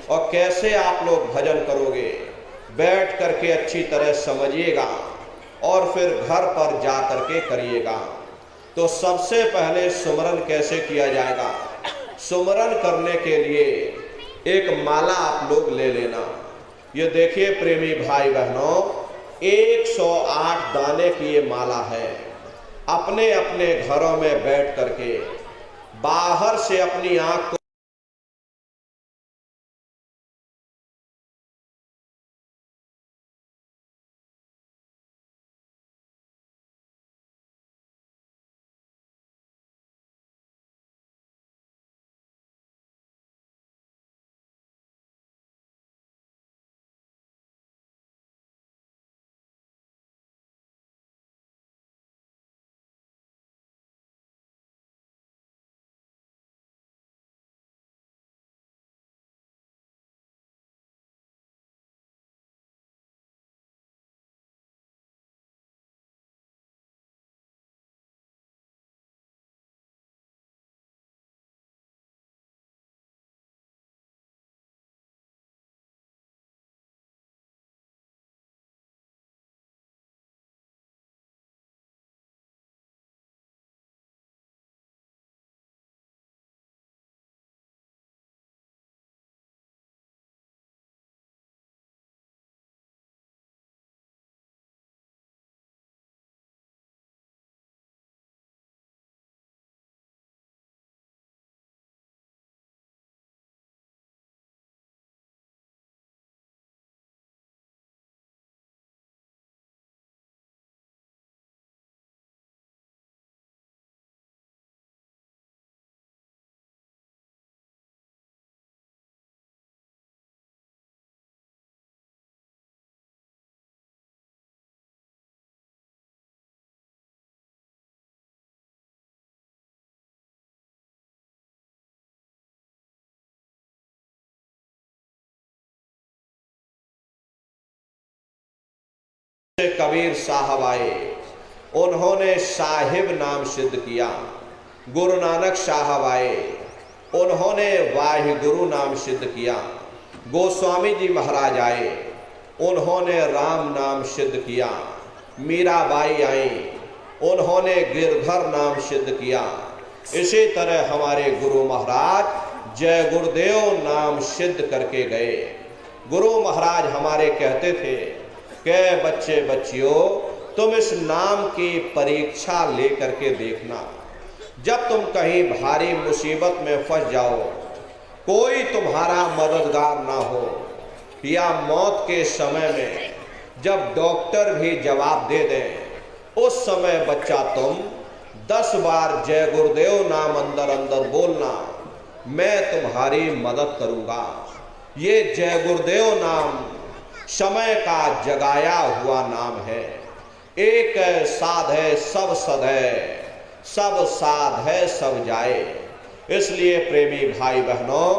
B: और कैसे आप लोग भजन करोगे, बैठ करके अच्छी तरह समझिएगा और फिर घर पर जा करके करिएगा। तो सबसे पहले सुमरन कैसे किया जाएगा? सुमरन करने के लिए एक माला आप लोग ले लेना। ये देखिए प्रेमी भाई बहनों, 108 दाने की ये माला है। अपने अपने घरों में बैठ करके बाहर से अपनी आंख को कबीर साहब आए, उन्होंने साहिब नाम सिद्ध किया। गुरु नानक साहब आए, उन्होंने वाहिगुरु नाम सिद्ध किया। गोस्वामी जी महाराज आए, उन्होंने राम नाम सिद्ध किया। मीराबाई आई, उन्होंने गिरधर नाम सिद्ध किया। इसी तरह हमारे गुरु महाराज जय गुरुदेव नाम सिद्ध करके गए। गुरु महाराज हमारे कहते थे कि बच्चे बच्चियों, तुम इस नाम की परीक्षा लेकर के देखना। जब तुम कहीं भारी मुसीबत में फंस जाओ, कोई तुम्हारा मददगार ना हो, या मौत के समय में जब डॉक्टर भी जवाब दे दें, उस समय बच्चा तुम 10 बार जय गुरुदेव नाम अंदर अंदर बोलना, मैं तुम्हारी मदद करूंगा। ये जय गुरुदेव नाम समय का जगाया हुआ नाम है। एक साध है सब सद है, सब साध है सब जाए। इसलिए प्रेमी भाई बहनों,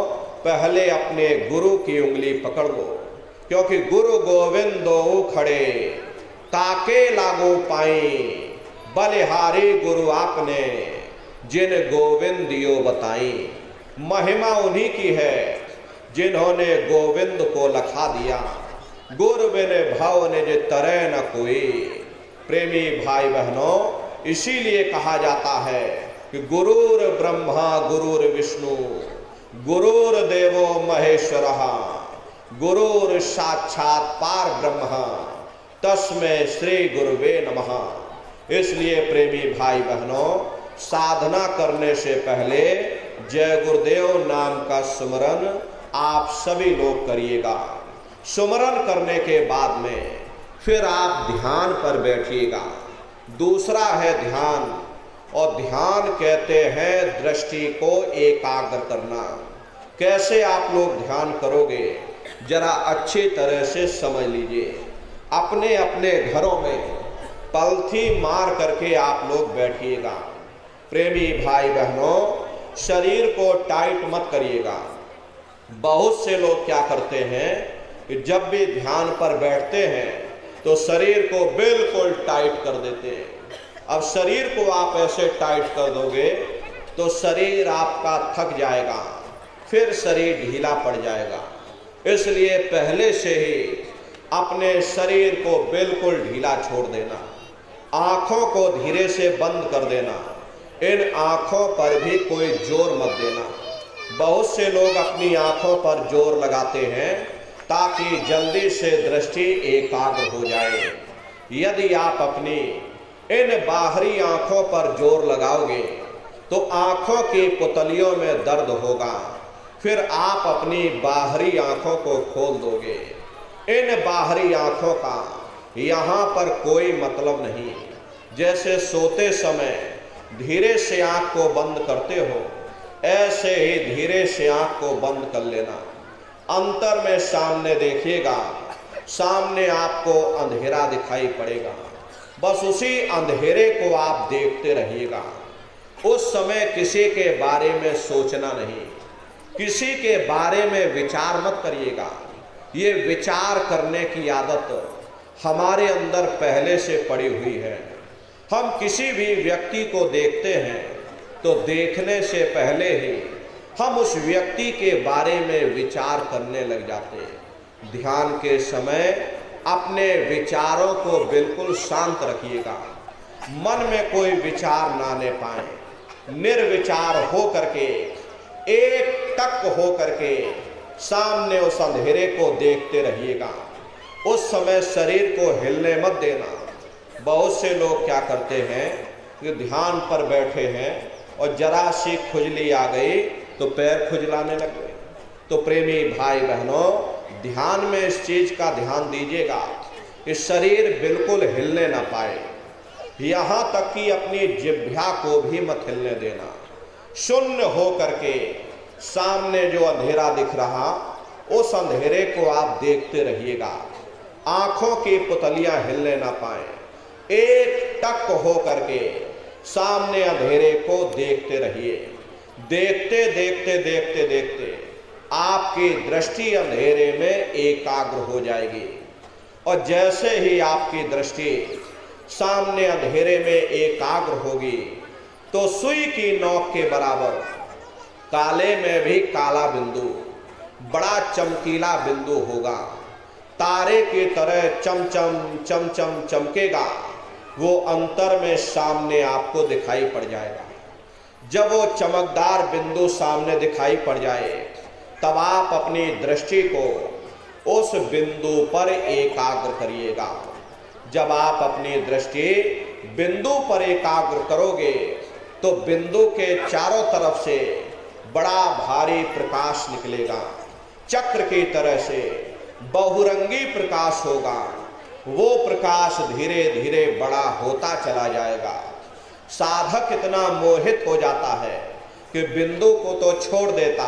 B: पहले अपने गुरु की उंगली पकड़ लो, क्योंकि गुरु गोविंदो खड़े ताके लागो पाई, बलिहारी गुरु आपने जिन गोविंदियो बताई। महिमा उन्हीं की है जिन्होंने गोविंद को लखा दिया। गुरु बिन भव निज तरह न कोई। प्रेमी भाई बहनों, इसीलिए कहा जाता है कि गुरुर ब्रह्मा गुरुर विष्णु गुरुर्देवो महेश्वरः गुरुर साक्षात पार ब्रह्म तस्मै श्री गुरुवे नमः। इसलिए प्रेमी भाई बहनों, साधना करने से पहले जय गुरुदेव नाम का सुमरन आप सभी लोग करिएगा। सुमरन करने के बाद में फिर आप ध्यान पर बैठिएगा। दूसरा है ध्यान, और ध्यान कहते हैं दृष्टि को एकाग्र करना। कैसे आप लोग ध्यान करोगे जरा अच्छी तरह से समझ लीजिए। अपने अपने घरों में पलथी मार करके आप लोग बैठिएगा। प्रेमी भाई बहनों, शरीर को टाइट मत करिएगा। बहुत से लोग क्या करते हैं कि जब भी ध्यान पर बैठते हैं तो शरीर को बिल्कुल टाइट कर देते हैं। अब शरीर को आप ऐसे टाइट कर दोगे तो शरीर आपका थक जाएगा, फिर शरीर ढीला पड़ जाएगा। इसलिए पहले से ही अपने शरीर को बिल्कुल ढीला छोड़ देना। आँखों को धीरे से बंद कर देना। इन आँखों पर भी कोई जोर मत देना। बहुत से लोग अपनी आँखों पर जोर लगाते हैं ताकि जल्दी से दृष्टि एकाग्र हो जाए। यदि आप अपनी इन बाहरी आँखों पर जोर लगाओगे तो आँखों की पुतलियों में दर्द होगा, फिर आप अपनी बाहरी आँखों को खोल दोगे। इन बाहरी आँखों का यहाँ पर कोई मतलब नहीं। जैसे सोते समय धीरे से आँख को बंद करते हो, ऐसे ही धीरे से आँख को बंद कर लेना। अंतर में सामने देखिएगा, सामने आपको अंधेरा दिखाई पड़ेगा। बस उसी अंधेरे को आप देखते रहिएगा। उस समय किसी के बारे में सोचना नहीं, किसी के बारे में विचार मत करिएगा। ये विचार करने की आदत हमारे अंदर पहले से पड़ी हुई है। हम किसी भी व्यक्ति को देखते हैं तो देखने से पहले ही हम उस व्यक्ति के बारे में विचार करने लग जाते हैं। ध्यान के समय अपने विचारों को बिल्कुल शांत रखिएगा। मन में कोई विचार ना ले पाए। निर्विचार हो करके, एक टक हो करके सामने उस अंधेरे को देखते रहिएगा। उस समय शरीर को हिलने मत देना। बहुत से लोग क्या करते हैं कि ध्यान पर बैठे हैं और जरा सी खुजली आ गई तो पैर खुजलाने लग गए। तो प्रेमी भाई बहनों, ध्यान में इस चीज का ध्यान दीजिएगा कि शरीर बिल्कुल हिलने ना पाए। यहाँ तक कि अपनी जिह्वा को भी मत हिलने देना। शून्य हो करके सामने जो अंधेरा दिख रहा, उस अंधेरे को आप देखते रहिएगा। आंखों की पुतलियां हिलने ना पाए। एक टक हो करके सामने अंधेरे को देखते रहिए। देखते देखते देखते देखते आपकी दृष्टि अंधेरे में एकाग्र हो जाएगी। और जैसे ही आपकी दृष्टि सामने अंधेरे में एकाग्र होगी तो सुई की नोक के बराबर काले में भी काला बिंदु, बड़ा चमकीला बिंदु होगा। तारे की तरह चमचम चमचम चमकेगा। वो अंतर में सामने आपको दिखाई पड़ जाएगा। जब वो चमकदार बिंदु सामने दिखाई पड़ जाए तब आप अपनी दृष्टि को उस बिंदु पर एकाग्र करिएगा। जब आप अपनी दृष्टि बिंदु पर एकाग्र करोगे तो बिंदु के चारों तरफ से बड़ा भारी प्रकाश निकलेगा। चक्र की तरह से बहुरंगी प्रकाश होगा। वो प्रकाश धीरे धीरे बड़ा होता चला जाएगा। साधक इतना मोहित हो जाता है कि बिंदु को तो छोड़ देता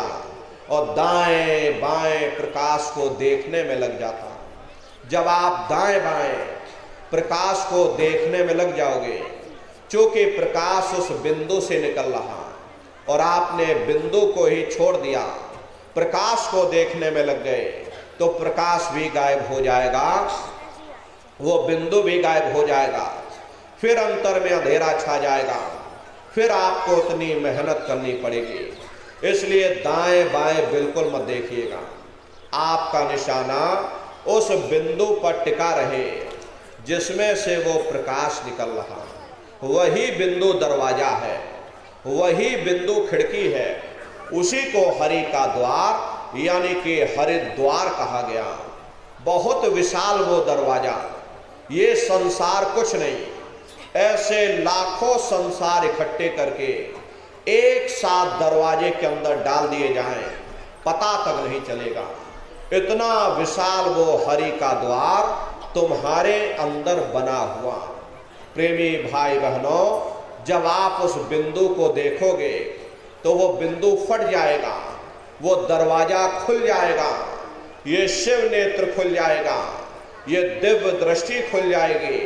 B: और दाएं बाएं प्रकाश को देखने में लग जाता। जब आप दाएं बाएं प्रकाश को देखने में लग जाओगे, चूंकि प्रकाश उस बिंदु से निकल रहा और आपने बिंदु को ही छोड़ दिया, प्रकाश को देखने में लग गए, तो प्रकाश भी गायब हो जाएगा, वो बिंदु भी गायब हो जाएगा। फिर अंतर में अंधेरा छा जाएगा। फिर आपको उतनी मेहनत करनी पड़ेगी। इसलिए दाएं बाएं बिल्कुल मत देखिएगा। आपका निशाना उस बिंदु पर टिका रहे जिसमें से वो प्रकाश निकल रहा। वही बिंदु दरवाजा है। वही बिंदु खिड़की है, उसी को हरि का द्वार यानी कि हरिद्वार कहा गया। बहुत विशाल वो दरवाजा, ये संसार कुछ नहीं, ऐसे लाखों संसार इकट्ठे करके एक साथ दरवाजे के अंदर डाल दिए जाएं, पता तक नहीं चलेगा। इतना विशाल वो हरि का द्वार तुम्हारे अंदर बना हुआ। प्रेमी भाई बहनों, जब आप उस बिंदु को देखोगे तो वो बिंदु फट जाएगा, वो दरवाजा खुल जाएगा, ये शिव नेत्र खुल जाएगा, ये दिव्य दृष्टि खुल जाएगी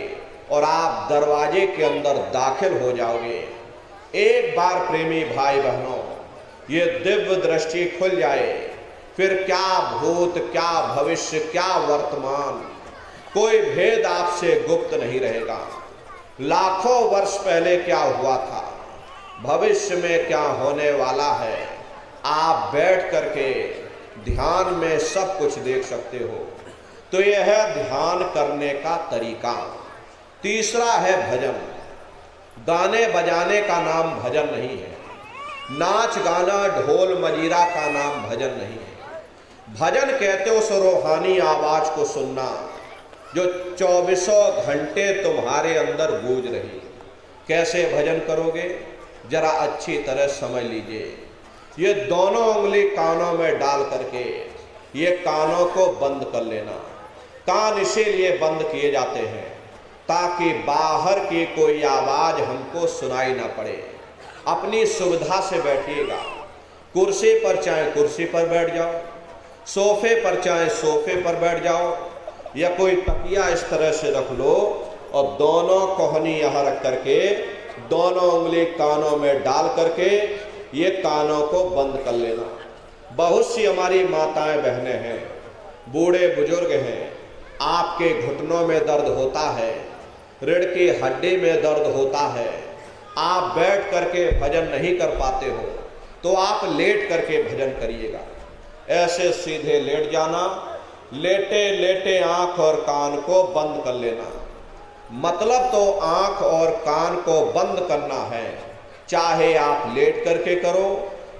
B: और आप दरवाजे के अंदर दाखिल हो जाओगे। एक बार प्रेमी भाई बहनों ये दिव्य दृष्टि खुल जाए, फिर क्या भूत, क्या भविष्य, क्या वर्तमान, कोई भेद आपसे गुप्त नहीं रहेगा। लाखों वर्ष पहले क्या हुआ था, भविष्य में क्या होने वाला है, आप बैठ करके ध्यान में सब कुछ देख सकते हो। तो यह है ध्यान करने का तरीका। तीसरा है भजन। गाने बजाने का नाम भजन नहीं है, नाच गाना ढोल मजीरा का नाम भजन नहीं है। भजन कहते हो उस रूहानी आवाज को सुनना जो 24 घंटे तुम्हारे अंदर गूंज रही। कैसे भजन करोगे, जरा अच्छी तरह समझ लीजिए। ये दोनों उंगली कानों में डाल करके ये कानों को बंद कर लेना। कान इसीलिए बंद किए जाते हैं ताकि बाहर की कोई आवाज हमको सुनाई ना पड़े। अपनी सुविधा से बैठिएगा, कुर्सी पर चाहे कुर्सी पर बैठ जाओ, सोफे पर चाहे सोफे पर बैठ जाओ, या कोई तकिया इस तरह से रख लो और दोनों कोहनी यहाँ रख करके दोनों उंगली कानों में डाल करके ये कानों को बंद कर लेना। बहुत सी हमारी माताएं बहनें हैं, बूढ़े बुजुर्ग हैं, आपके घुटनों में दर्द होता है, रीढ़ की हड्डी में दर्द होता है, आप बैठ करके भजन नहीं कर पाते हो तो आप लेट करके भजन करिएगा। ऐसे सीधे लेट जाना, लेटे लेटे आंख और कान को बंद कर लेना। मतलब तो आंख और कान को बंद करना है, चाहे आप लेट करके करो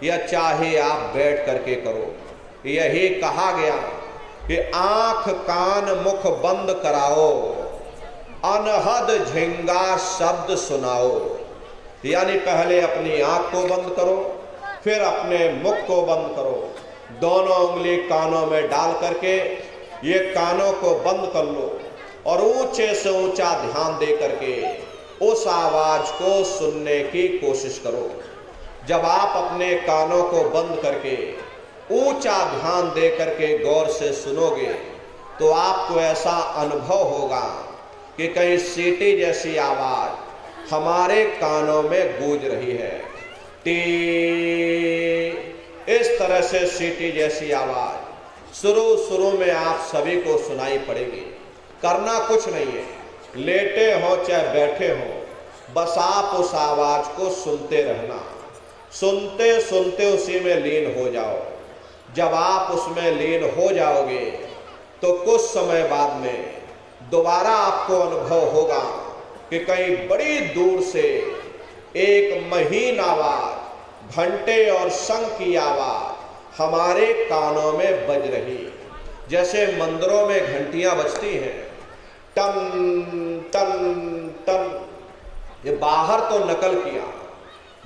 B: या चाहे आप बैठ करके करो। यही कहा गया कि आंख कान मुख बंद कराओ, अनहद झिंगा शब्द सुनाओ। यानी पहले अपनी आंख को बंद करो, फिर अपने मुख को बंद करो, दोनों उंगली कानों में डाल करके ये कानों को बंद कर लो और ऊंचे से ऊंचा ध्यान दे करके उस आवाज को सुनने की कोशिश करो। जब आप अपने कानों को बंद करके ऊंचा ध्यान दे करके गौर से सुनोगे तो आपको ऐसा अनुभव होगा कि कहीं सीटी जैसी आवाज हमारे कानों में गूंज रही है। टी, इस तरह से सीटी जैसी आवाज शुरू में आप सभी को सुनाई पड़ेगी। करना कुछ नहीं है, लेटे हो चाहे बैठे हो, बस आप उस आवाज को सुनते रहना, सुनते सुनते उसी में लीन हो जाओ। जब आप उसमें लीन हो जाओगे तो कुछ समय बाद में दोबारा आपको अनुभव होगा कि कहीं बड़ी दूर से एक महीन आवाज, घंटे और शंख की आवाज हमारे कानों में बज रही। जैसे मंदिरों में घंटियां बजती हैं, टन टन टन। ये बाहर तो नकल किया,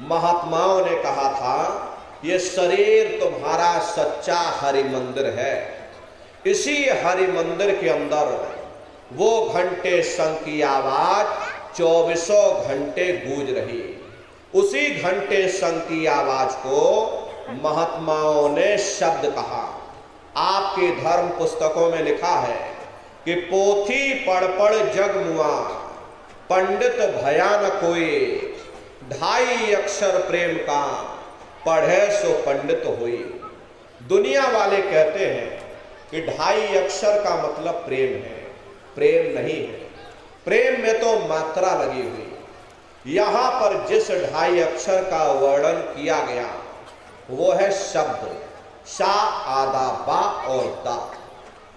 B: महात्माओं ने कहा था ये शरीर तुम्हारा सच्चा हरि मंदिर है। इसी हरि मंदिर के अंदर वो घंटे शंख की आवाज 24 घंटे गूंज रही। उसी घंटे शंख की आवाज को महात्माओं ने शब्द कहा। आपके धर्म पुस्तकों में लिखा है कि पोथी पढ़ पढ़ जग मुआ, पंडित भया न कोई, 2.5 अक्षर प्रेम का, पढ़े सो पंडित हुई। दुनिया वाले कहते हैं कि 2.5 अक्षर का मतलब प्रेम है। प्रेम नहीं है, प्रेम में तो मात्रा लगी हुई। यहां पर जिस 2.5 अक्षर का वर्णन किया गया वो है शब्द, शा, आदा, बा और दा।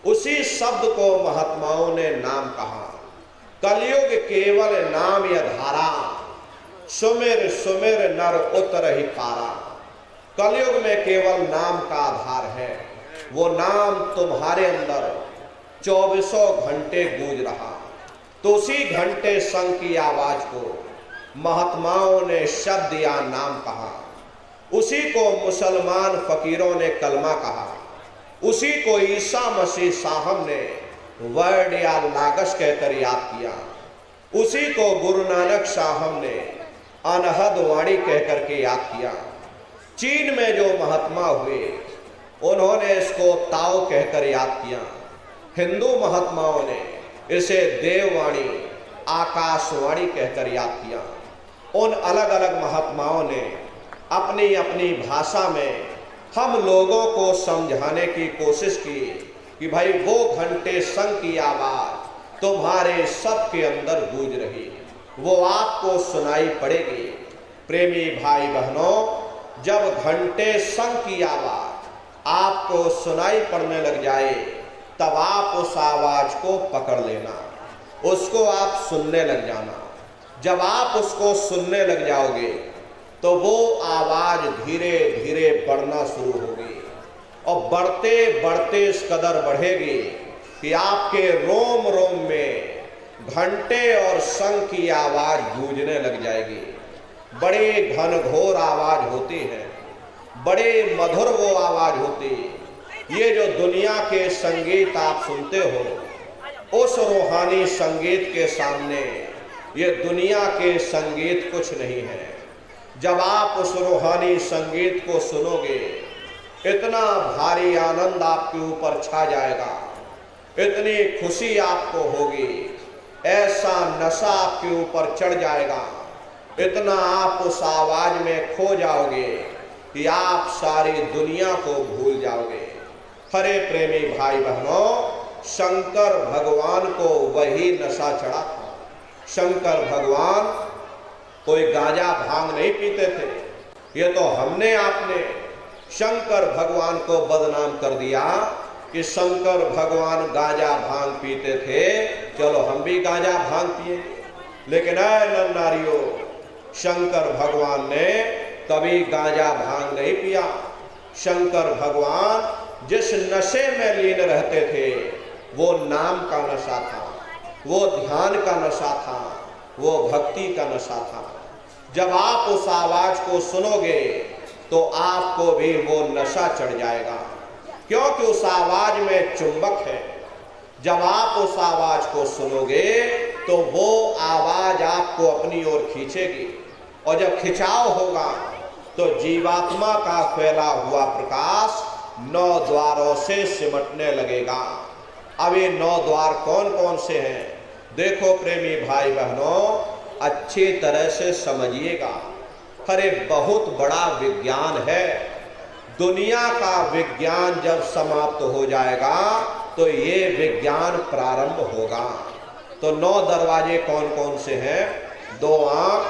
B: उसी शब्द को महात्माओं ने नाम कहा। कलयुग केवल नाम या धारा, सुमिर सुमिर नर उतरहि पारा। कलयुग में केवल नाम का आधार है, वो नाम तुम्हारे अंदर 24 घंटे गूंज रहा। तो उसी घंटे शंख की आवाज को महात्माओं ने शब्द या नाम कहा, उसी को मुसलमान फकीरों ने कलमा कहा, उसी को ईसा मसीह साहब ने वर्ड या लागश कहकर याद किया, उसी को गुरु नानक साहब ने अनहद वाणी कहकर के याद किया। चीन में जो महात्मा हुए उन्होंने इसको ताओ कहकर याद किया। हिंदू महात्माओं ने इसे देववाणी आकाशवाणी कहकर याद किया। उन अलग अलग महात्माओं ने अपनी अपनी भाषा में हम लोगों को समझाने की कोशिश की कि भाई वो घंटे शंख की आवाज तुम्हारे सबके अंदर गूंज रही, वो आपको सुनाई पड़ेगी। प्रेमी भाई बहनों, जब घंटे शंख की आवाज आपको सुनाई पड़ने लग जाए तब आप उस आवाज को पकड़ लेना, उसको आप सुनने लग जाना। जब आप उसको सुनने लग जाओगे तो वो आवाज धीरे धीरे बढ़ना शुरू होगी और बढ़ते बढ़ते इस कदर बढ़ेगी कि आपके रोम रोम में घंटे और शंख की आवाज गूंजने लग जाएगी। बड़े घनघोर आवाज होती है, बड़े मधुर वो आवाज होती है। ये जो दुनिया के संगीत आप सुनते हो, उस रूहानी संगीत के सामने ये दुनिया के संगीत कुछ नहीं है। जब आप उस रूहानी संगीत को सुनोगे, इतना भारी आनंद आपके ऊपर छा जाएगा, इतनी खुशी आपको होगी, ऐसा नशा आपके ऊपर चढ़ जाएगा, इतना आप उस आवाज में खो जाओगे कि आप सारी दुनिया को भूल जाओगे। हरे प्रेमी भाई बहनों, शंकर भगवान को वही नशा चढ़ा था। शंकर भगवान कोई गांजा भांग नहीं पीते थे। ये तो हमने आपने शंकर भगवान को बदनाम कर दिया कि शंकर भगवान गांजा भांग पीते थे, चलो हम भी गांजा भांग पिएंगे। लेकिन ऐ नर नारियों, शंकर भगवान ने कभी गांजा भांग नहीं पिया। शंकर भगवान जिस नशे में लीन रहते थे वो नाम का नशा था, वो ध्यान का नशा था, वो भक्ति का नशा था। जब आप उस आवाज को सुनोगे तो आपको भी वो नशा चढ़ जाएगा, क्योंकि उस आवाज में चुंबक है। जब आप उस आवाज को सुनोगे तो वो आवाज आपको अपनी ओर खींचेगी, और जब खिंचाव होगा तो जीवात्मा का फैला हुआ प्रकाश 9 द्वारों से सिमटने लगेगा। अब ये 9 द्वार कौन कौन से हैं? देखो प्रेमी भाई बहनों, अच्छी तरह से समझिएगा। अरे बहुत बड़ा विज्ञान है। दुनिया का विज्ञान जब समाप्त हो जाएगा तो ये विज्ञान प्रारंभ होगा। तो 9 दरवाजे कौन कौन से हैं? 2 आंख,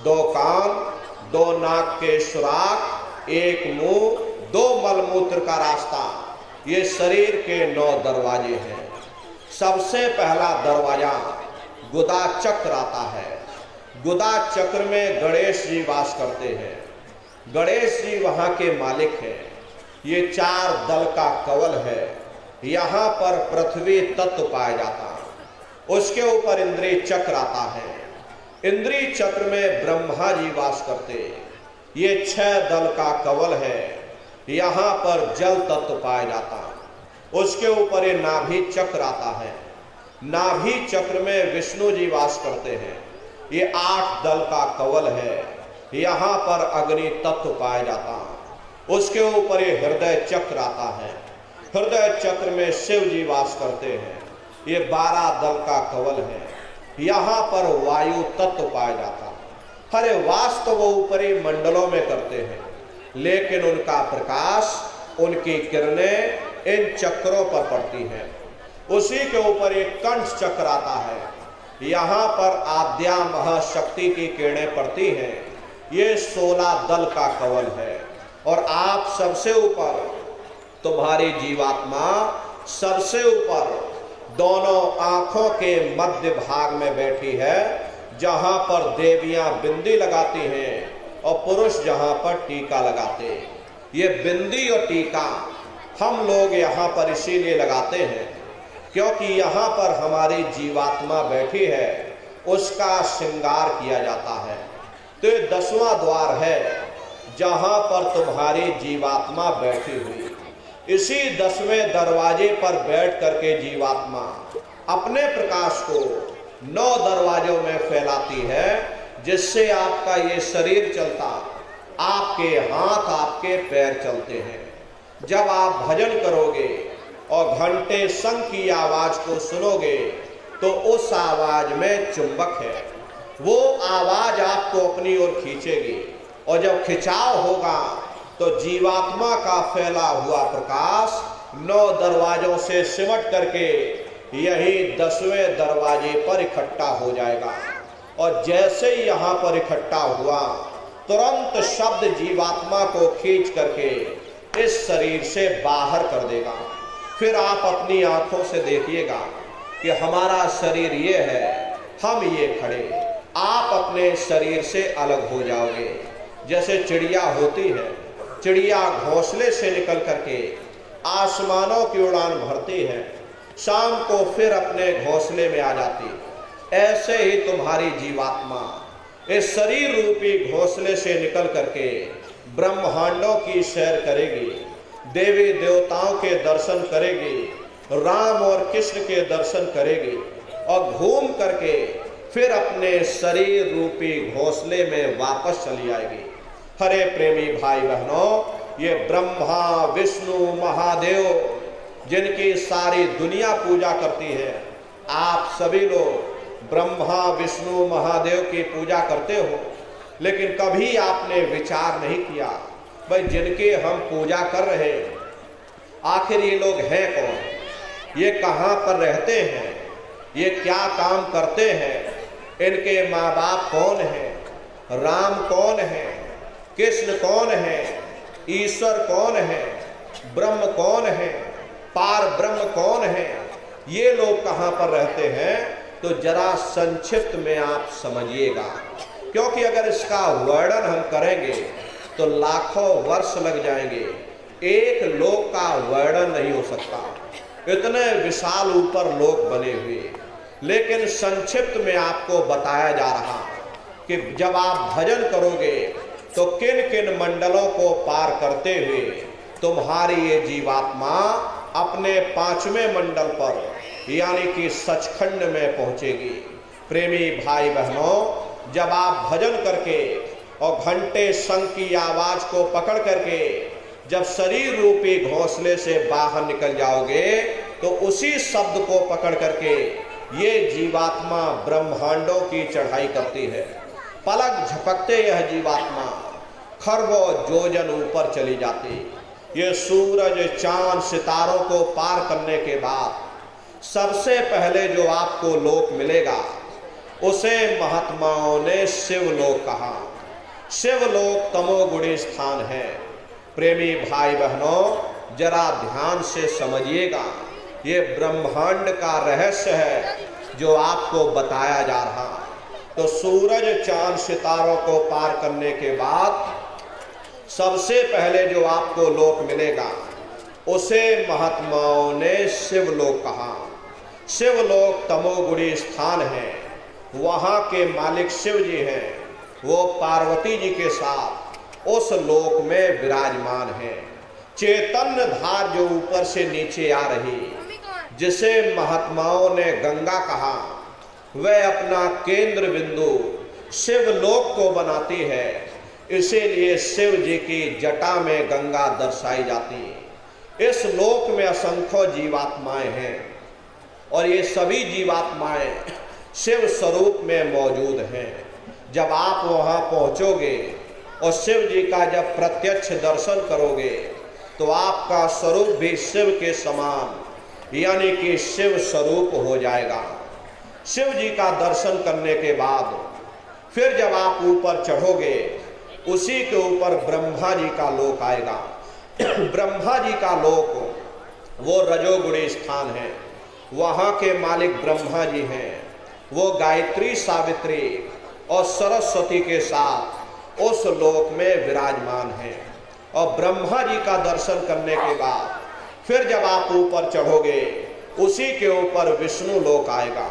B: 2 कान, 2 नाक के सुराख, 1 मुंह, 2 मलमूत्र का रास्ता, ये शरीर के 9 दरवाजे हैं। सबसे पहला दरवाजा गुदा चक्र आता है। गुदा चक्र में गणेश जी वास करते हैं। गणेश जी वहाँ के मालिक हैं। ये 4 दल का कवल है। यहाँ पर पृथ्वी तत्व पाया जाता है। उसके ऊपर इंद्रिय चक्र आता है। इंद्रिय चक्र में ब्रह्मा जी वास करते। ये 6 दल का कवल है। यहाँ पर जल तत्व पाया जाता है। उसके ऊपर ये नाभि चक्र आता है। नाभि चक्र में विष्णु जी वास करते हैं। ये 8 दल का कवल है। यहाँ पर अग्नि तत्व पाया जाता है। उसके ऊपर ये हृदय चक्र आता है। हृदय चक्र में शिव जी वास करते हैं। ये 12 दल का कवल है। यहाँ पर वायु तत्व पाया जाता है। अरे वास तो वो ऊपरी मंडलों में करते हैं, लेकिन उनका प्रकाश, उनकी किरणें इन चक्रों पर पड़ती हैं। उसी के ऊपर एक कंठ चक्र आता है। यहाँ पर आद्या महाशक्ति की किरणें पड़ती हैं। ये 16 दल का कवल है। और आप सबसे ऊपर, तुम्हारी जीवात्मा सबसे ऊपर दोनों आंखों के मध्य भाग में बैठी है। जहाँ पर देवियाँ बिंदी लगाती हैं और पुरुष जहाँ पर टीका लगाते हैं। ये बिंदी और टीका हम लोग यहाँ पर इसीलिए लगाते हैं क्योंकि यहाँ पर हमारी जीवात्मा बैठी है, उसका श्रृंगार किया जाता है। तो ये 10वां द्वार है जहाँ पर तुम्हारी जीवात्मा बैठी हुई। इसी 10वें दरवाजे पर बैठ करके जीवात्मा अपने प्रकाश को 9 दरवाजों में फैलाती है, जिससे आपका ये शरीर चलता, आपके हाथ आपके पैर चलते हैं। जब आप भजन करोगे और घंटे शंख की आवाज को सुनोगे तो उस आवाज में चुंबक है, वो आवाज आपको अपनी ओर खींचेगी और जब खिंचाव होगा तो जीवात्मा का फैला हुआ प्रकाश 9 दरवाजों से सिमट करके यही 10वें दरवाजे पर इकट्ठा हो जाएगा। और जैसे ही यहाँ पर इकट्ठा हुआ तुरंत शब्द जीवात्मा को खींच करके इस शरीर से बाहर कर देगा। फिर आप अपनी आंखों से देखिएगा कि हमारा शरीर ये है, हम ये खड़े। आप अपने शरीर से अलग हो जाओगे। जैसे चिड़िया होती है, चिड़िया घोंसले से निकल करके आसमानों की उड़ान भरती है, शाम को फिर अपने घोंसले में आ जाती। ऐसे ही तुम्हारी जीवात्मा इस शरीर रूपी घोंसले से निकल करके ब्रह्मांडों की सैर करेगी, देवी देवताओं के दर्शन करेगी, राम और कृष्ण के दर्शन करेगी और घूम करके फिर अपने शरीर रूपी घोंसले में वापस चली आएगी। हरे प्रेमी भाई बहनों, ये ब्रह्मा विष्णु महादेव जिनकी सारी दुनिया पूजा करती है, आप सभी लोग ब्रह्मा विष्णु महादेव की पूजा करते हो, लेकिन कभी आपने विचार नहीं किया भाई जिनकी हम पूजा कर रहे हैं आखिर ये लोग हैं कौन, ये कहाँ पर रहते हैं, ये क्या काम करते हैं, इनके माँ बाप कौन हैं, राम कौन है, कृष्ण कौन है, ईश्वर कौन है, ब्रह्म कौन है, पार ब्रह्म कौन है, ये लोग कहाँ पर रहते हैं। तो जरा संक्षिप्त में आप समझिएगा, क्योंकि अगर इसका वर्णन हम करेंगे तो लाखों वर्ष लग जाएंगे, एक लोक का वर्णन नहीं हो सकता, इतने विशाल ऊपर लोक बने हुए। लेकिन संक्षिप्त में आपको बताया जा रहा कि जब आप भजन करोगे तो किन किन मंडलों को पार करते हुए तुम्हारी ये जीवात्मा अपने 5वें मंडल पर यानी कि सचखंड में पहुंचेगी। प्रेमी भाई बहनों, जब आप भजन करके और घंटे शंख की आवाज को पकड़ करके जब शरीर रूपी घोंसले से बाहर निकल जाओगे तो उसी शब्द को पकड़ करके ये जीवात्मा ब्रह्मांडों की चढ़ाई करती है। पलक झपकते यह जीवात्मा खरबों योजन ऊपर चली जाती। ये सूरज चांद सितारों को पार करने के बाद सबसे पहले जो आपको लोक मिलेगा उसे महात्माओं ने शिवलोक कहा। शिवलोक तमोगुणी स्थान है। प्रेमी भाई बहनों, जरा ध्यान से समझिएगा, ये ब्रह्मांड का रहस्य है जो आपको बताया जा रहा। तो सूरज चांद सितारों को पार करने के बाद सबसे पहले जो आपको लोक मिलेगा उसे महात्माओं ने शिवलोक कहा। शिवलोक तमोगुणी स्थान है, वहाँ के मालिक शिव जी हैं, वो पार्वती जी के साथ उस लोक में विराजमान है। चैतन्य धार जो ऊपर से नीचे आ रही, जिसे महात्माओं ने गंगा कहा, वह अपना केंद्र बिंदु शिवलोक को बनाती है। इसीलिए शिव जी की जटा में गंगा दर्शाई जाती है। इस लोक में असंख्य जीवात्माएं हैं और ये सभी जीवात्माएं शिव स्वरूप में मौजूद हैं। जब आप वहाँ पहुँचोगे और शिव जी का जब प्रत्यक्ष दर्शन करोगे तो आपका स्वरूप भी शिव के समान यानी कि शिव स्वरूप हो जाएगा। शिव जी का दर्शन करने के बाद फिर जब आप ऊपर चढ़ोगे उसी के ऊपर ब्रह्मा जी का लोक आएगा। ब्रह्मा जी का लोक वो रजोगुणी स्थान है, वहाँ के मालिक ब्रह्मा जी हैं। वो गायत्री, सावित्री और सरस्वती के साथ उस लोक में विराजमान हैं। और ब्रह्मा जी का दर्शन करने के बाद फिर जब आप ऊपर चढ़ोगे, उसी के ऊपर विष्णु लोक आएगा।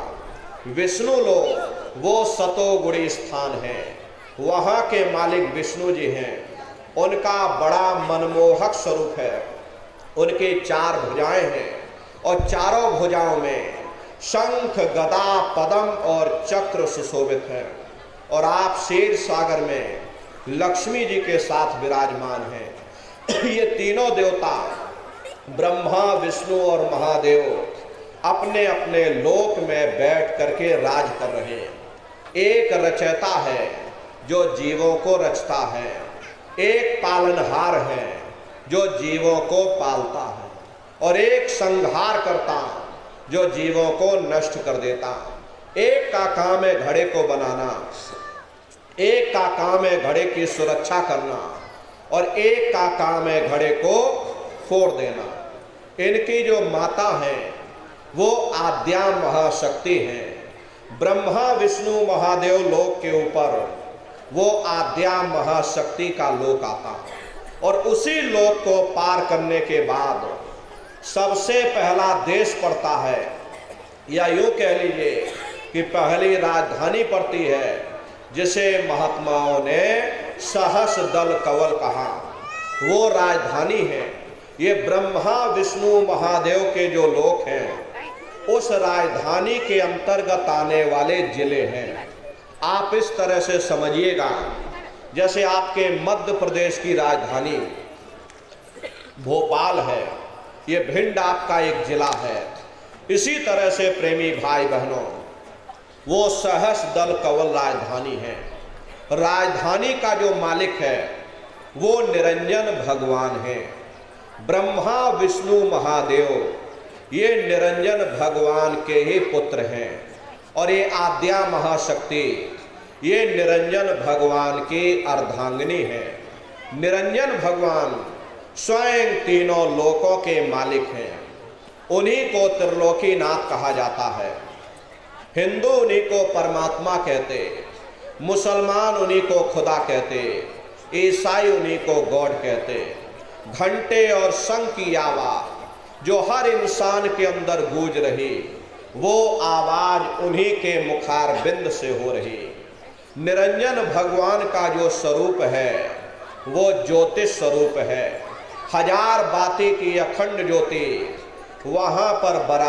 B: विष्णु लोक वो सतोगुणी स्थान है, वहाँ के मालिक विष्णु जी हैं। उनका बड़ा मनमोहक स्वरूप है। उनके 4 भुजाएं हैं और चारों भुजाओं में शंख, गदा, पद्म और चक्र सुशोभित हैं। और आप क्षीर सागर में लक्ष्मी जी के साथ विराजमान हैं। ये तीनों देवता ब्रह्मा, विष्णु और महादेव अपने अपने लोक में बैठ करके राज कर रहे हैं। एक रचयिता है जो जीवों को रचता है, एक पालनहार है जो जीवों को पालता है, और एक संहार करता जो जीवों को नष्ट कर देता। एक का काम है घड़े को बनाना, एक का काम है घड़े की सुरक्षा करना, और एक का काम है घड़े को फोड़ देना। इनकी जो माता हैं वो आद्या महाशक्ति हैं। ब्रह्मा, विष्णु, महादेव लोक के ऊपर वो आद्या महाशक्ति का लोक आता है। और उसी लोक को पार करने के बाद सबसे पहला देश पड़ता है, या यूँ कह लीजिए कि पहली राजधानी पड़ती है, जिसे महात्माओं ने सहस दल कवल कहा। वो राजधानी है। ये ब्रह्मा, विष्णु, महादेव के जो लोक हैं, उस राजधानी के अंतर्गत आने वाले जिले हैं। आप इस तरह से समझिएगा, जैसे आपके मध्य प्रदेश की राजधानी भोपाल है, ये भिंड आपका एक जिला है। इसी तरह से प्रेमी भाई बहनों, वो सहस दल कवल राजधानी है। राजधानी का जो मालिक है वो निरंजन भगवान है। ब्रह्मा, विष्णु, महादेव ये निरंजन भगवान के ही पुत्र हैं। और ये आद्या महाशक्ति ये निरंजन भगवान की अर्धांगिनी है। निरंजन भगवान स्वयं तीनों लोकों के मालिक हैं। उन्हीं को त्रिलोकीनाथ कहा जाता है। हिंदू उन्हीं को परमात्मा कहते, मुसलमान उन्हीं को खुदा कहते, ईसाई उन्हीं को गॉड कहते। घंटे और शंख की आवाज जो हर इंसान के अंदर गूंज रही, वो आवाज उन्हीं के मुखार बिंद से हो रही। निरंजन भगवान का जो स्वरूप है वो ज्योतिष स्वरूप है। हजार बाती की अखंड ज्योति वहाँ पर बरा